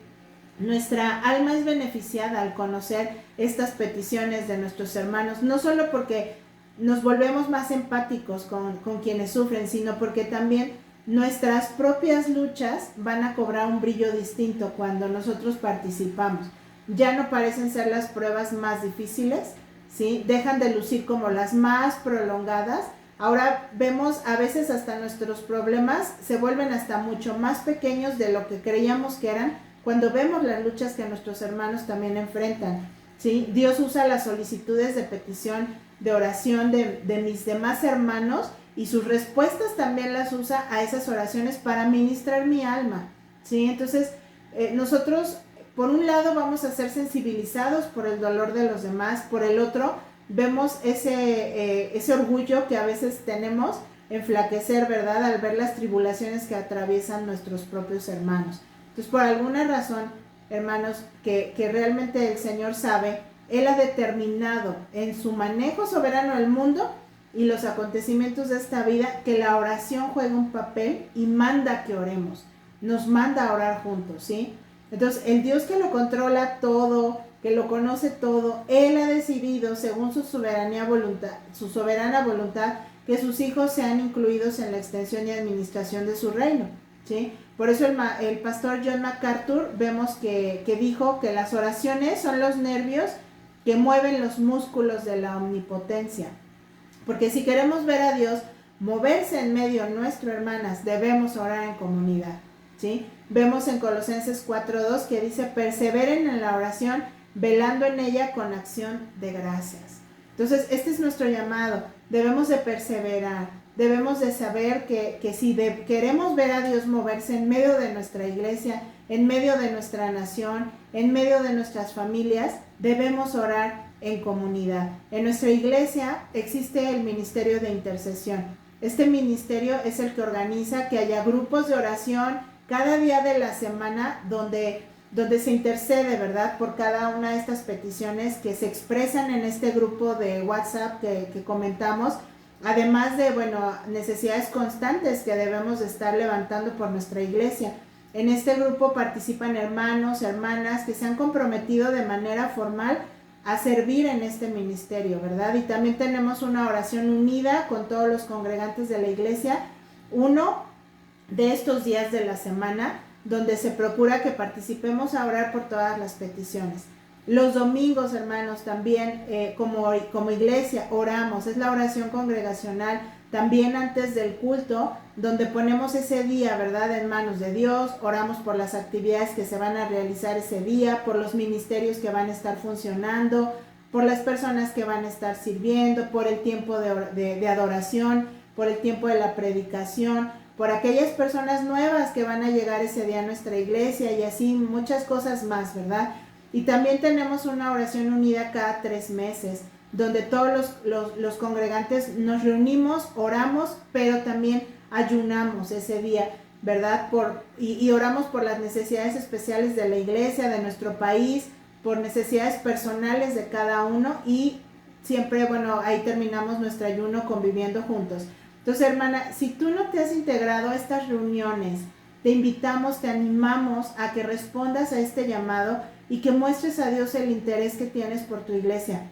Nuestra alma es beneficiada al conocer estas peticiones de nuestros hermanos, no solo porque nos volvemos más empáticos con quienes sufren, sino porque también nuestras propias luchas van a cobrar un brillo distinto cuando nosotros participamos. Ya no parecen ser las pruebas más difíciles, ¿sí? Dejan de lucir como las más prolongadas. Ahora vemos a veces hasta nuestros problemas se vuelven hasta mucho más pequeños de lo que creíamos que eran cuando vemos las luchas que nuestros hermanos también enfrentan, ¿sí? Dios usa las solicitudes de petición, de oración de mis demás hermanos y sus respuestas también las usa a esas oraciones para ministrar mi alma, ¿sí? Entonces, nosotros, por un lado, vamos a ser sensibilizados por el dolor de los demás, por el otro, vemos ese orgullo que a veces tenemos enflaquecer, ¿verdad? Al ver las tribulaciones que atraviesan nuestros propios hermanos. Entonces, por alguna razón, hermanos, que realmente el Señor sabe, Él ha determinado en su manejo soberano del mundo y los acontecimientos de esta vida que la oración juega un papel y manda que oremos. Nos manda a orar juntos, ¿sí? Entonces, el Dios que lo controla todo, que lo conoce todo, Él ha decidido, según su soberana voluntad, que sus hijos sean incluidos en la extensión y administración de su reino, ¿sí? Por eso el pastor John MacArthur vemos que dijo que las oraciones son los nervios que mueven los músculos de la omnipotencia. Porque si queremos ver a Dios moverse en medio nuestro, hermanas, debemos orar en comunidad, ¿sí? Vemos en Colosenses 4:2 que dice, perseveren en la oración, velando en ella con acción de gracias. Entonces, este es nuestro llamado. Debemos de perseverar. Debemos de saber que si queremos ver a Dios moverse en medio de nuestra iglesia, en medio de nuestra nación, en medio de nuestras familias, debemos orar en comunidad. En nuestra iglesia existe el ministerio de intercesión. Este ministerio es el que organiza que haya grupos de oración cada día de la semana donde se intercede, ¿verdad?, por cada una de estas peticiones que se expresan en este grupo de WhatsApp que comentamos. Además de, necesidades constantes que debemos de estar levantando por nuestra iglesia. En este grupo participan hermanos, hermanas que se han comprometido de manera formal a servir en este ministerio, ¿verdad? Y también tenemos una oración unida con todos los congregantes de la iglesia, uno de estos días de la semana, donde se procura que participemos a orar por todas las peticiones. Los domingos, hermanos, también como iglesia oramos, es la oración congregacional, también antes del culto, donde ponemos ese día, ¿verdad?, en manos de Dios, oramos por las actividades que se van a realizar ese día, por los ministerios que van a estar funcionando, por las personas que van a estar sirviendo, por el tiempo de adoración, por el tiempo de la predicación, por aquellas personas nuevas que van a llegar ese día a nuestra iglesia y así muchas cosas más, ¿verdad? Y también tenemos una oración unida cada 3 meses, donde todos los congregantes nos reunimos, oramos, pero también ayunamos ese día, ¿verdad? Y oramos por las necesidades especiales de la iglesia, de nuestro país, por necesidades personales de cada uno y siempre, ahí terminamos nuestro ayuno conviviendo juntos. Entonces, hermana, si tú no te has integrado a estas reuniones, te invitamos, te animamos a que respondas a este llamado y que muestres a Dios el interés que tienes por tu iglesia.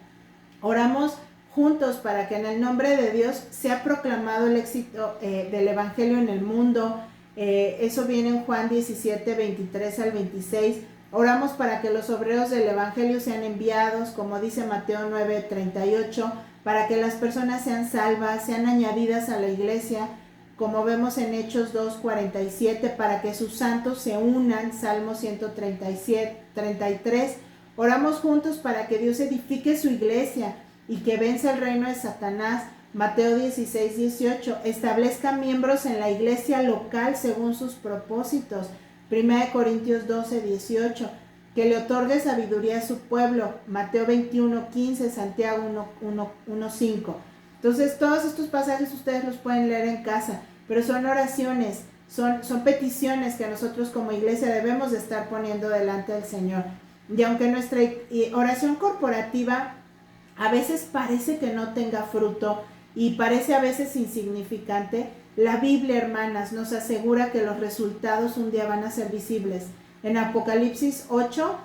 Oramos juntos para que en el nombre de Dios sea proclamado el éxito del Evangelio en el mundo. Eso viene en Juan 17, 23 al 26. Oramos para que los obreros del Evangelio sean enviados, como dice Mateo 9, 38, para que las personas sean salvas, sean añadidas a la iglesia, como vemos en Hechos 2, 47, para que sus santos se unan, Salmo 137, 33. Oramos juntos para que Dios edifique su iglesia y que vence el reino de Satanás, Mateo 16:18, establezca miembros en la iglesia local según sus propósitos. 1 Corintios 12:18, que le otorgue sabiduría a su pueblo. Mateo 21:15, Santiago 1:5. Entonces, todos estos pasajes ustedes los pueden leer en casa, pero son oraciones, son peticiones que nosotros como iglesia debemos de estar poniendo delante del Señor. Y aunque nuestra oración corporativa a veces parece que no tenga fruto y parece a veces insignificante, la Biblia, hermanas, nos asegura que los resultados un día van a ser visibles. En Apocalipsis 8,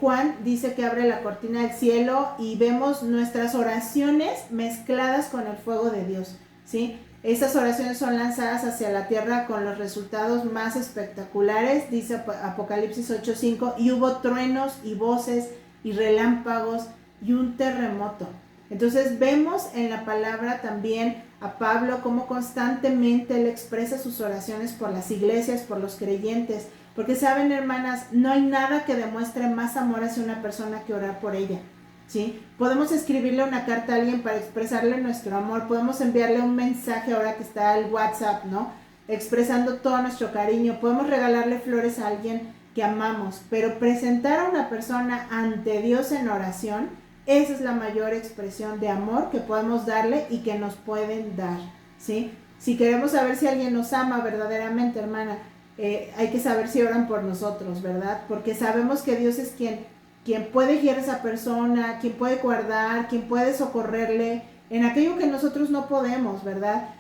Juan dice que abre la cortina del cielo y vemos nuestras oraciones mezcladas con el fuego de Dios, ¿sí? Esas oraciones son lanzadas hacia la tierra con los resultados más espectaculares, dice Apocalipsis 8:5, y hubo truenos y voces y relámpagos y un terremoto. Entonces vemos en la palabra también a Pablo cómo constantemente él expresa sus oraciones por las iglesias, por los creyentes, porque saben, hermanas, no hay nada que demuestre más amor hacia una persona que orar por ella, ¿sí? Podemos escribirle una carta a alguien para expresarle nuestro amor, podemos enviarle un mensaje ahora que está el WhatsApp, ¿no? Expresando todo nuestro cariño, podemos regalarle flores a alguien que amamos, pero presentar a una persona ante Dios en oración, esa es la mayor expresión de amor que podemos darle y que nos pueden dar, ¿sí? Si queremos saber si alguien nos ama verdaderamente, hermana, hay que saber si oran por nosotros, ¿verdad? Porque sabemos que Dios es quien puede guiar a esa persona, quien puede guardar, quien puede socorrerle en aquello que nosotros no podemos, ¿verdad?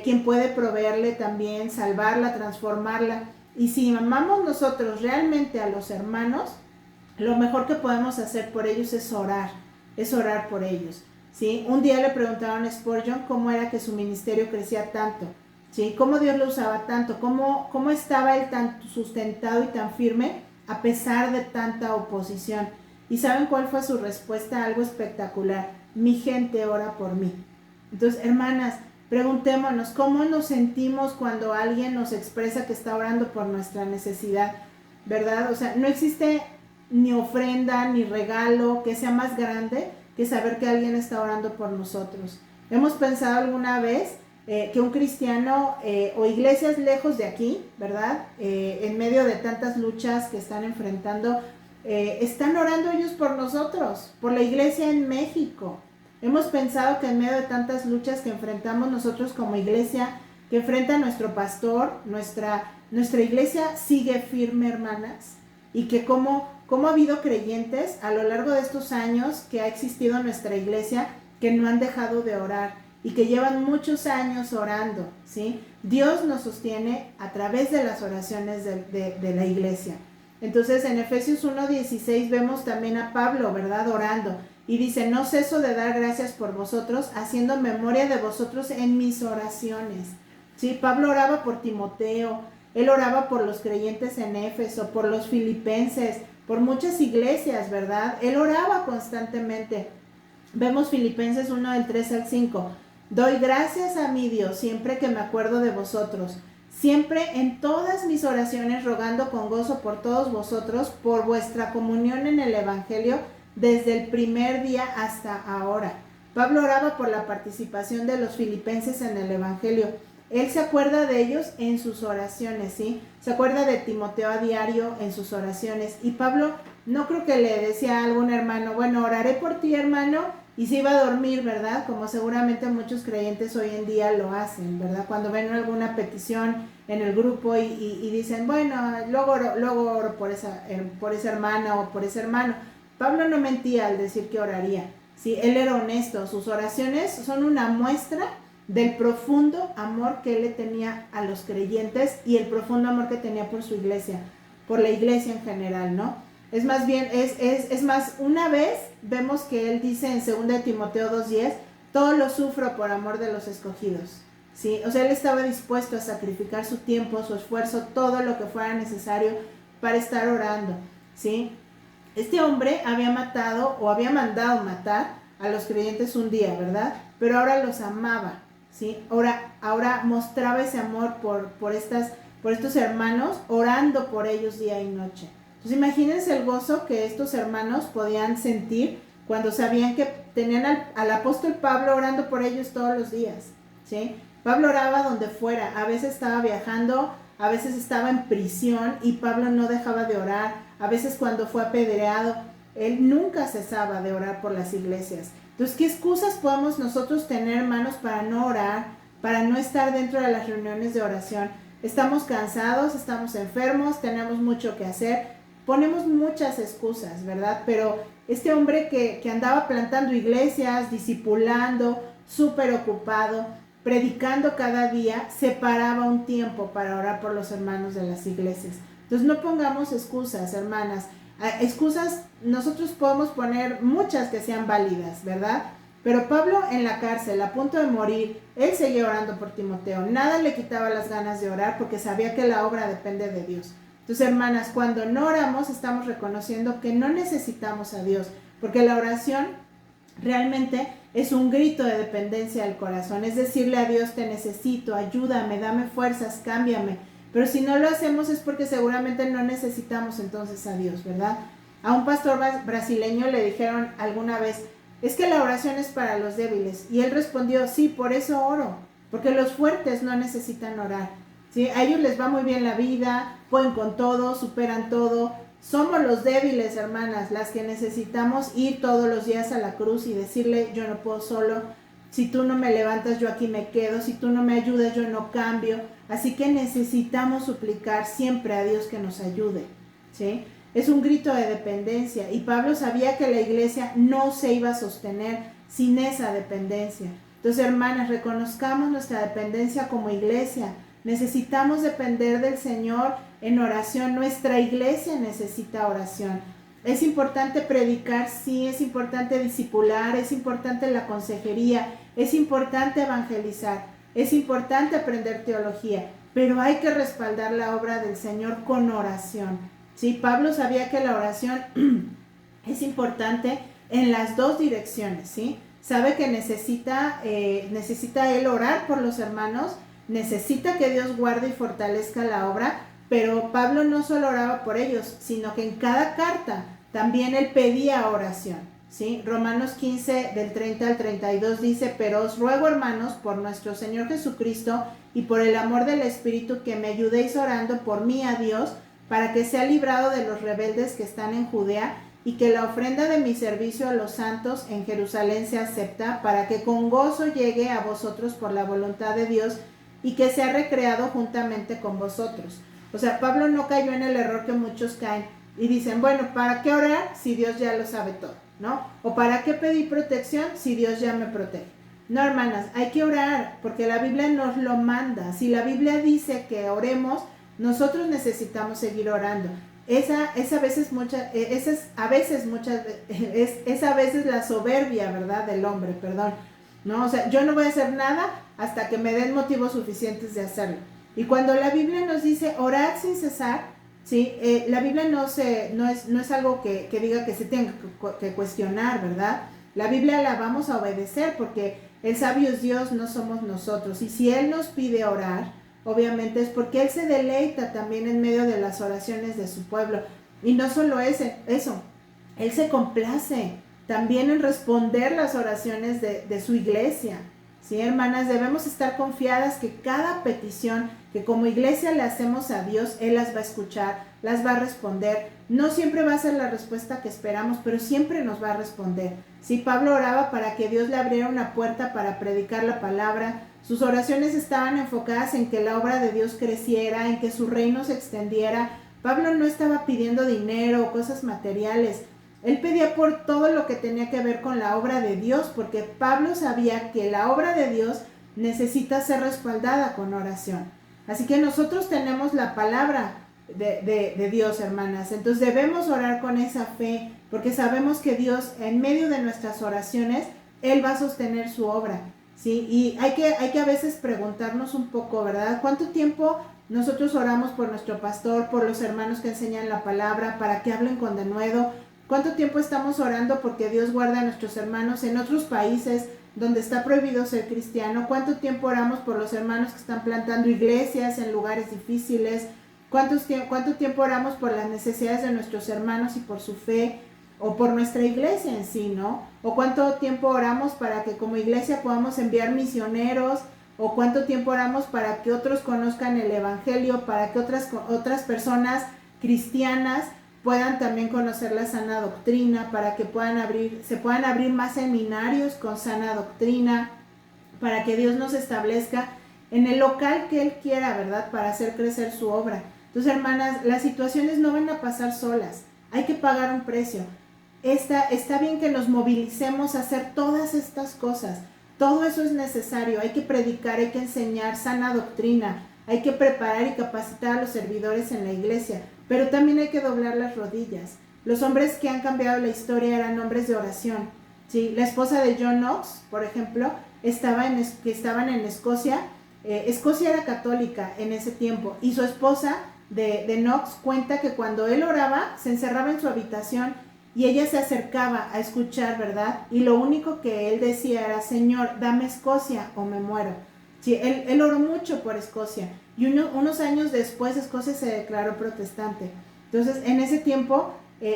Quien puede proveerle también, salvarla, transformarla. Y si amamos nosotros realmente a los hermanos, lo mejor que podemos hacer por ellos es orar por ellos, ¿sí? Un día le preguntaron a Spurgeon cómo era que su ministerio crecía tanto, ¿sí? Cómo Dios lo usaba tanto, cómo estaba él tan sustentado y tan firme a pesar de tanta oposición. ¿Y saben cuál fue su respuesta? Algo espectacular: mi gente ora por mí. Entonces, hermanas, preguntémonos cómo nos sentimos cuando alguien nos expresa que está orando por nuestra necesidad, ¿verdad? O sea, no existe ni ofrenda, ni regalo que sea más grande que saber que alguien está orando por nosotros. ¿Hemos pensado alguna vez que un cristiano o iglesias lejos de aquí, ¿verdad? En medio de tantas luchas que están enfrentando, están orando ellos por nosotros, por la iglesia en México? Hemos pensado que en medio de tantas luchas que enfrentamos nosotros como iglesia, que enfrenta nuestro pastor, nuestra iglesia sigue firme, hermanas, y que como ha habido creyentes a lo largo de estos años que ha existido nuestra iglesia que no han dejado de orar y que llevan muchos años orando, ¿sí? Dios nos sostiene a través de las oraciones de la iglesia. Entonces en Efesios 1:16 vemos también a Pablo, ¿verdad?, orando, y dice: no ceso de dar gracias por vosotros, haciendo memoria de vosotros en mis oraciones, ¿sí? Pablo oraba por Timoteo, él oraba por los creyentes en Éfeso, por los filipenses, por muchas iglesias, ¿verdad? Él oraba constantemente. Vemos Filipenses 1 del 3 al 5. Doy gracias a mi Dios siempre que me acuerdo de vosotros, siempre en todas mis oraciones rogando con gozo por todos vosotros, por vuestra comunión en el Evangelio desde el primer día hasta ahora. Pablo oraba por la participación de los filipenses en el Evangelio. Él se acuerda de ellos en sus oraciones, ¿sí? Se acuerda de Timoteo a diario en sus oraciones. Y Pablo no creo que le decía a algún hermano: bueno, oraré por ti, hermano, y se iba a dormir, ¿verdad? Como seguramente muchos creyentes hoy en día lo hacen, ¿verdad? Cuando ven alguna petición en el grupo y dicen: bueno, luego oro por esa hermana o por ese hermano. Pablo no mentía al decir que oraría, ¿sí? Él era honesto. Sus oraciones son una muestra del profundo amor que él le tenía a los creyentes y el profundo amor que tenía por su iglesia, por la iglesia en general, ¿no? Es más bien, es más, una vez vemos que él dice en 2 Timoteo 2:10, todo lo sufro por amor de los escogidos, ¿sí? O sea, él estaba dispuesto a sacrificar su tiempo, su esfuerzo, todo lo que fuera necesario para estar orando, ¿sí? Este hombre había matado o había mandado matar a los creyentes un día, ¿verdad? Pero ahora los amaba, ¿sí? Ahora mostraba ese amor por estos hermanos, orando por ellos día y noche. Entonces imagínense el gozo que estos hermanos podían sentir cuando sabían que tenían al apóstol Pablo orando por ellos todos los días, ¿sí? Pablo oraba donde fuera, a veces estaba viajando, a veces estaba en prisión y Pablo no dejaba de orar, a veces cuando fue apedreado, él nunca cesaba de orar por las iglesias. Entonces, ¿qué excusas podemos nosotros tener, hermanos, para no orar, para no estar dentro de las reuniones de oración? Estamos cansados, estamos enfermos, tenemos mucho que hacer, ponemos muchas excusas, ¿verdad? Pero este hombre que andaba plantando iglesias, discipulando, súper ocupado, predicando cada día, separaba un tiempo para orar por los hermanos de las iglesias. Entonces no pongamos excusas, hermanas. Excusas, nosotros podemos poner muchas que sean válidas, ¿verdad? Pero Pablo en la cárcel, a punto de morir, él seguía orando por Timoteo. Nada le quitaba las ganas de orar porque sabía que la obra depende de Dios. Entonces, hermanas, cuando no oramos, estamos reconociendo que no necesitamos a Dios, porque la oración realmente es un grito de dependencia del corazón. Es decirle a Dios, te necesito, ayúdame, dame fuerzas, cámbiame. Pero si no lo hacemos es porque seguramente no necesitamos entonces a Dios, ¿verdad? A un pastor brasileño le dijeron alguna vez, es que la oración es para los débiles. Y él respondió, sí, por eso oro, porque los fuertes no necesitan orar, ¿sí? A ellos les va muy bien la vida, pueden con todo, superan todo. Somos los débiles, hermanas, las que necesitamos ir todos los días a la cruz y decirle, yo no puedo solo, si tú no me levantas, yo aquí me quedo, si tú no me ayudas, yo no cambio. Así que necesitamos suplicar siempre a Dios que nos ayude, ¿sí? Es un grito de dependencia y Pablo sabía que la iglesia no se iba a sostener sin esa dependencia. Entonces, hermanas, reconozcamos nuestra dependencia como iglesia. Necesitamos depender del Señor en oración. Nuestra iglesia necesita oración. Es importante predicar, sí, es importante discipular, es importante la consejería, es importante evangelizar, es importante aprender teología, pero hay que respaldar la obra del Señor con oración, ¿sí? Pablo sabía que la oración es importante en las dos direcciones, ¿sí? Sabe que necesita él orar por los hermanos, necesita que Dios guarde y fortalezca la obra, pero Pablo no solo oraba por ellos, sino que en cada carta también él pedía oración, ¿sí? Romanos 15 del 30 al 32 dice, pero os ruego, hermanos, por nuestro Señor Jesucristo y por el amor del Espíritu, que me ayudéis orando por mí a Dios, para que sea librado de los rebeldes que están en Judea, y que la ofrenda de mi servicio a los santos en Jerusalén se acepta, para que con gozo llegue a vosotros por la voluntad de Dios, y que sea recreado juntamente con vosotros. O sea, Pablo no cayó en el error que muchos caen y dicen, bueno, ¿para qué orar si Dios ya lo sabe todo? ¿No? ¿O para qué pedir protección si Dios ya me protege? No, hermanas, hay que orar porque la Biblia nos lo manda. Si la Biblia dice que oremos, nosotros necesitamos seguir orando. Es a veces la soberbia, ¿verdad? Del hombre, perdón. ¿No? O sea, yo no voy a hacer nada hasta que me den motivos suficientes de hacerlo. Y cuando la Biblia nos dice orad sin cesar, ¿sí? La Biblia no es algo que diga que se tenga que cuestionar, ¿verdad? La Biblia la vamos a obedecer porque el sabio es Dios, no somos nosotros. Y si Él nos pide orar, obviamente es porque Él se deleita también en medio de las oraciones de su pueblo. Y no solo eso, Él se complace también en responder las oraciones de su iglesia. Sí, hermanas, debemos estar confiadas que cada petición que como iglesia le hacemos a Dios, Él las va a escuchar, las va a responder. No siempre va a ser la respuesta que esperamos, pero siempre nos va a responder. Sí, Pablo oraba para que Dios le abriera una puerta para predicar la palabra. Sus oraciones estaban enfocadas en que la obra de Dios creciera, en que su reino se extendiera. Pablo no estaba pidiendo dinero o cosas materiales. Él pedía por todo lo que tenía que ver con la obra de Dios, porque Pablo sabía que la obra de Dios necesita ser respaldada con oración. Así que nosotros tenemos la palabra de Dios, hermanas. Entonces debemos orar con esa fe, porque sabemos que Dios, en medio de nuestras oraciones, Él va a sostener su obra, ¿sí? Y hay que a veces preguntarnos un poco, ¿verdad? ¿Cuánto tiempo nosotros oramos por nuestro pastor, por los hermanos que enseñan la palabra, para que hablen con denuedo? ¿Cuánto tiempo estamos orando porque Dios guarda a nuestros hermanos en otros países donde está prohibido ser cristiano? ¿Cuánto tiempo oramos por los hermanos que están plantando iglesias en lugares difíciles? ¿Cuánto tiempo oramos por las necesidades de nuestros hermanos y por su fe? o por nuestra iglesia en sí, ¿no? O cuánto tiempo oramos para que como iglesia podamos enviar misioneros, o cuánto tiempo oramos para que otros conozcan el evangelio, para que otras personas cristianas puedan también conocer la sana doctrina, para que se puedan abrir más seminarios con sana doctrina, para que Dios nos establezca en el local que Él quiera, ¿verdad? Para hacer crecer su obra. Entonces, hermanas, las situaciones no van a pasar solas, hay que pagar un precio. Está bien que nos movilicemos a hacer todas estas cosas, todo eso es necesario, hay que predicar, hay que enseñar sana doctrina, hay que preparar y capacitar a los servidores en la iglesia, pero también hay que doblar las rodillas. Los hombres que han cambiado la historia eran hombres de oración, ¿sí? La esposa de John Knox, por ejemplo, estaban en Escocia. Escocia era católica en ese tiempo, y su esposa de Knox cuenta que cuando él oraba, se encerraba en su habitación y ella se acercaba a escuchar, ¿verdad? Y lo único que él decía era: Señor, dame Escocia o me muero. Sí, él oró mucho por Escocia, y unos años después Escocia se declaró protestante. Entonces, en ese tiempo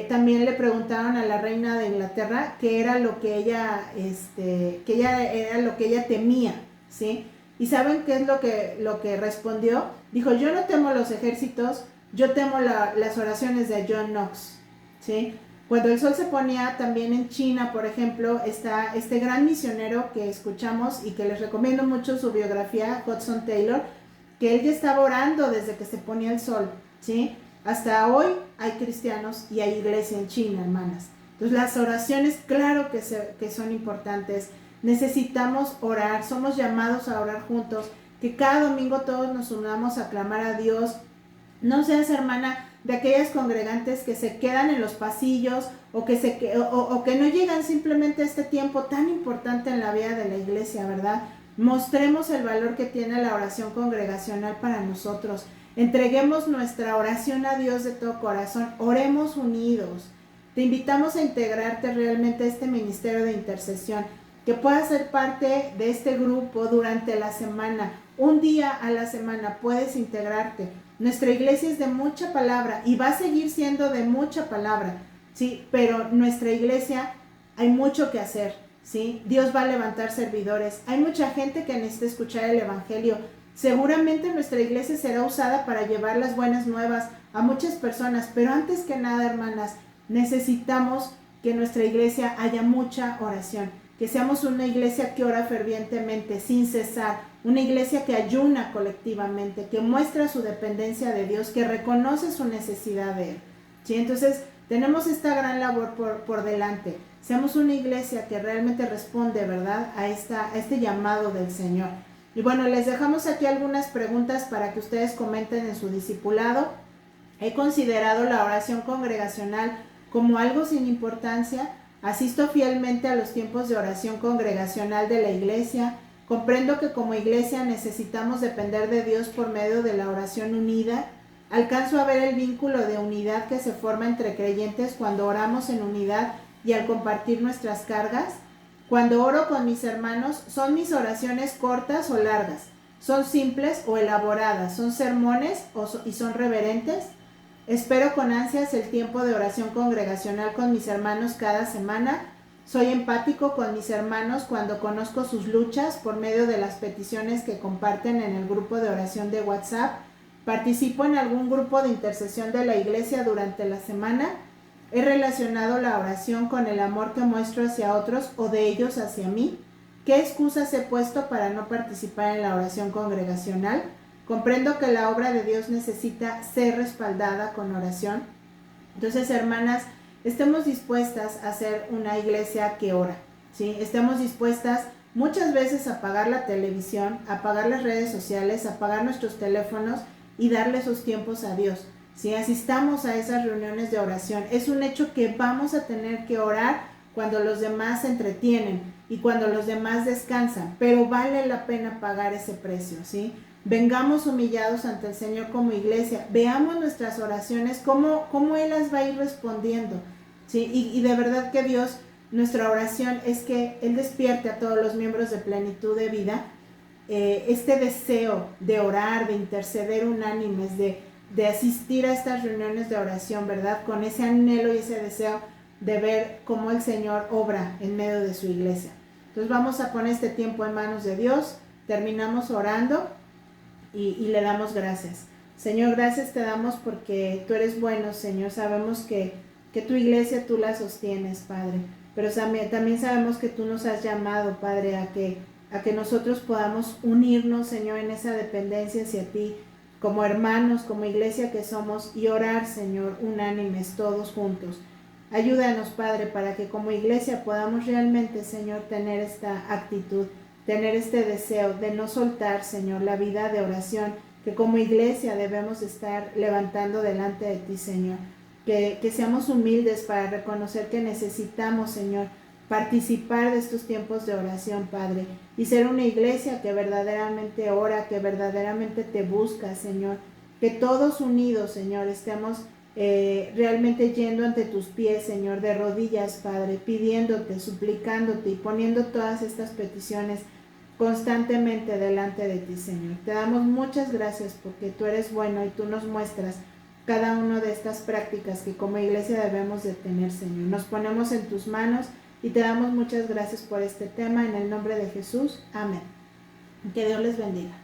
también le preguntaron a la reina de Inglaterra qué era lo que ella, era lo que ella temía, ¿sí? ¿Y saben qué es lo que respondió? Dijo: yo no temo los ejércitos, yo temo las oraciones de John Knox, ¿sí? Cuando el sol se ponía, también en China, por ejemplo, está este gran misionero que escuchamos y que les recomiendo mucho su biografía, Hudson Taylor, que él ya estaba orando desde que se ponía el sol, ¿sí? Hasta hoy hay cristianos y hay iglesia en China, hermanas. Entonces, las oraciones, claro que son importantes. Necesitamos orar, somos llamados a orar juntos, que cada domingo todos nos unamos a clamar a Dios. No seas, hermana, de aquellas congregantes que se quedan en los pasillos o que no llegan simplemente a este tiempo tan importante en la vida de la iglesia, ¿verdad? Mostremos el valor que tiene la oración congregacional para nosotros. Entreguemos nuestra oración a Dios de todo corazón. Oremos unidos. Te invitamos a integrarte realmente a este ministerio de intercesión, que puedas ser parte de este grupo durante la semana. Un día a la semana puedes integrarte. Nuestra iglesia es de mucha palabra y va a seguir siendo de mucha palabra, ¿sí? Pero nuestra iglesia hay mucho que hacer, ¿sí? Dios va a levantar servidores. Hay mucha gente que necesita escuchar el evangelio. Seguramente nuestra iglesia será usada para llevar las buenas nuevas a muchas personas, pero antes que nada, hermanas, necesitamos que en nuestra iglesia haya mucha oración, que seamos una iglesia que ora fervientemente, sin cesar, una iglesia que ayuna colectivamente, que muestra su dependencia de Dios, que reconoce su necesidad de Él, ¿sí? Entonces, tenemos esta gran labor por delante. Seamos una iglesia que realmente responde, ¿verdad?, a este llamado del Señor. Y bueno, les dejamos aquí algunas preguntas para que ustedes comenten en su discipulado. ¿He considerado la oración congregacional como algo sin importancia? ¿Asisto fielmente a los tiempos de oración congregacional de la iglesia? ¿Comprendo que como iglesia necesitamos depender de Dios por medio de la oración unida? ¿Alcanzo a ver el vínculo de unidad que se forma entre creyentes cuando oramos en unidad y al compartir nuestras cargas? Cuando oro con mis hermanos, ¿son mis oraciones cortas o largas? ¿Son simples o elaboradas? ¿Son sermones y son reverentes? Espero con ansias el tiempo de oración congregacional con mis hermanos cada semana. Soy empático con mis hermanos cuando conozco sus luchas por medio de las peticiones que comparten en el grupo de oración de WhatsApp. Participo en algún grupo de intercesión de la iglesia durante la semana. He relacionado la oración con el amor que muestro hacia otros o de ellos hacia mí. ¿Qué excusas he puesto para no participar en la oración congregacional? Comprendo que la obra de Dios necesita ser respaldada con oración. Entonces, hermanas, estemos dispuestas a ser una iglesia que ora, ¿sí? Estemos dispuestas muchas veces a apagar la televisión, a apagar las redes sociales, a apagar nuestros teléfonos y darle esos tiempos a Dios. Si asistamos a esas reuniones de oración, es un hecho que vamos a tener que orar cuando los demás se entretienen y cuando los demás descansan, pero vale la pena pagar ese precio, ¿sí? Vengamos humillados ante el Señor como iglesia, veamos nuestras oraciones, cómo Él las va a ir respondiendo, ¿sí? Y de verdad que Dios, nuestra oración es que Él despierte a todos los miembros de Plenitud de Vida este deseo de orar, de interceder unánimes, de asistir a estas reuniones de oración, ¿verdad? Con ese anhelo y ese deseo de ver cómo el Señor obra en medio de su iglesia. Entonces vamos a poner este tiempo en manos de Dios, terminamos orando y le damos gracias. Señor, gracias te damos porque tú eres bueno, Señor. Sabemos que tu iglesia tú la sostienes, Padre. Pero también sabemos que tú nos has llamado, Padre, a que nosotros podamos unirnos, Señor, en esa dependencia hacia ti, como hermanos, como iglesia que somos, y orar, Señor, unánimes, todos juntos. Ayúdanos, Padre, para que como iglesia podamos realmente, Señor, tener esta actitud, tener este deseo de no soltar, Señor, la vida de oración que como iglesia debemos estar levantando delante de ti, Señor. Que seamos humildes para reconocer que necesitamos, Señor, participar de estos tiempos de oración, Padre, y ser una iglesia que verdaderamente ora, que verdaderamente te busca, Señor. Que todos unidos, Señor, estemos realmente yendo ante tus pies, Señor, de rodillas, Padre, pidiéndote, suplicándote y poniendo todas estas peticiones constantemente delante de ti, Señor. Te damos muchas gracias porque tú eres bueno y tú nos muestras cada una de estas prácticas que como iglesia debemos de tener, Señor. Nos ponemos en tus manos y te damos muchas gracias por este tema en el nombre de Jesús. Amén. Que Dios les bendiga.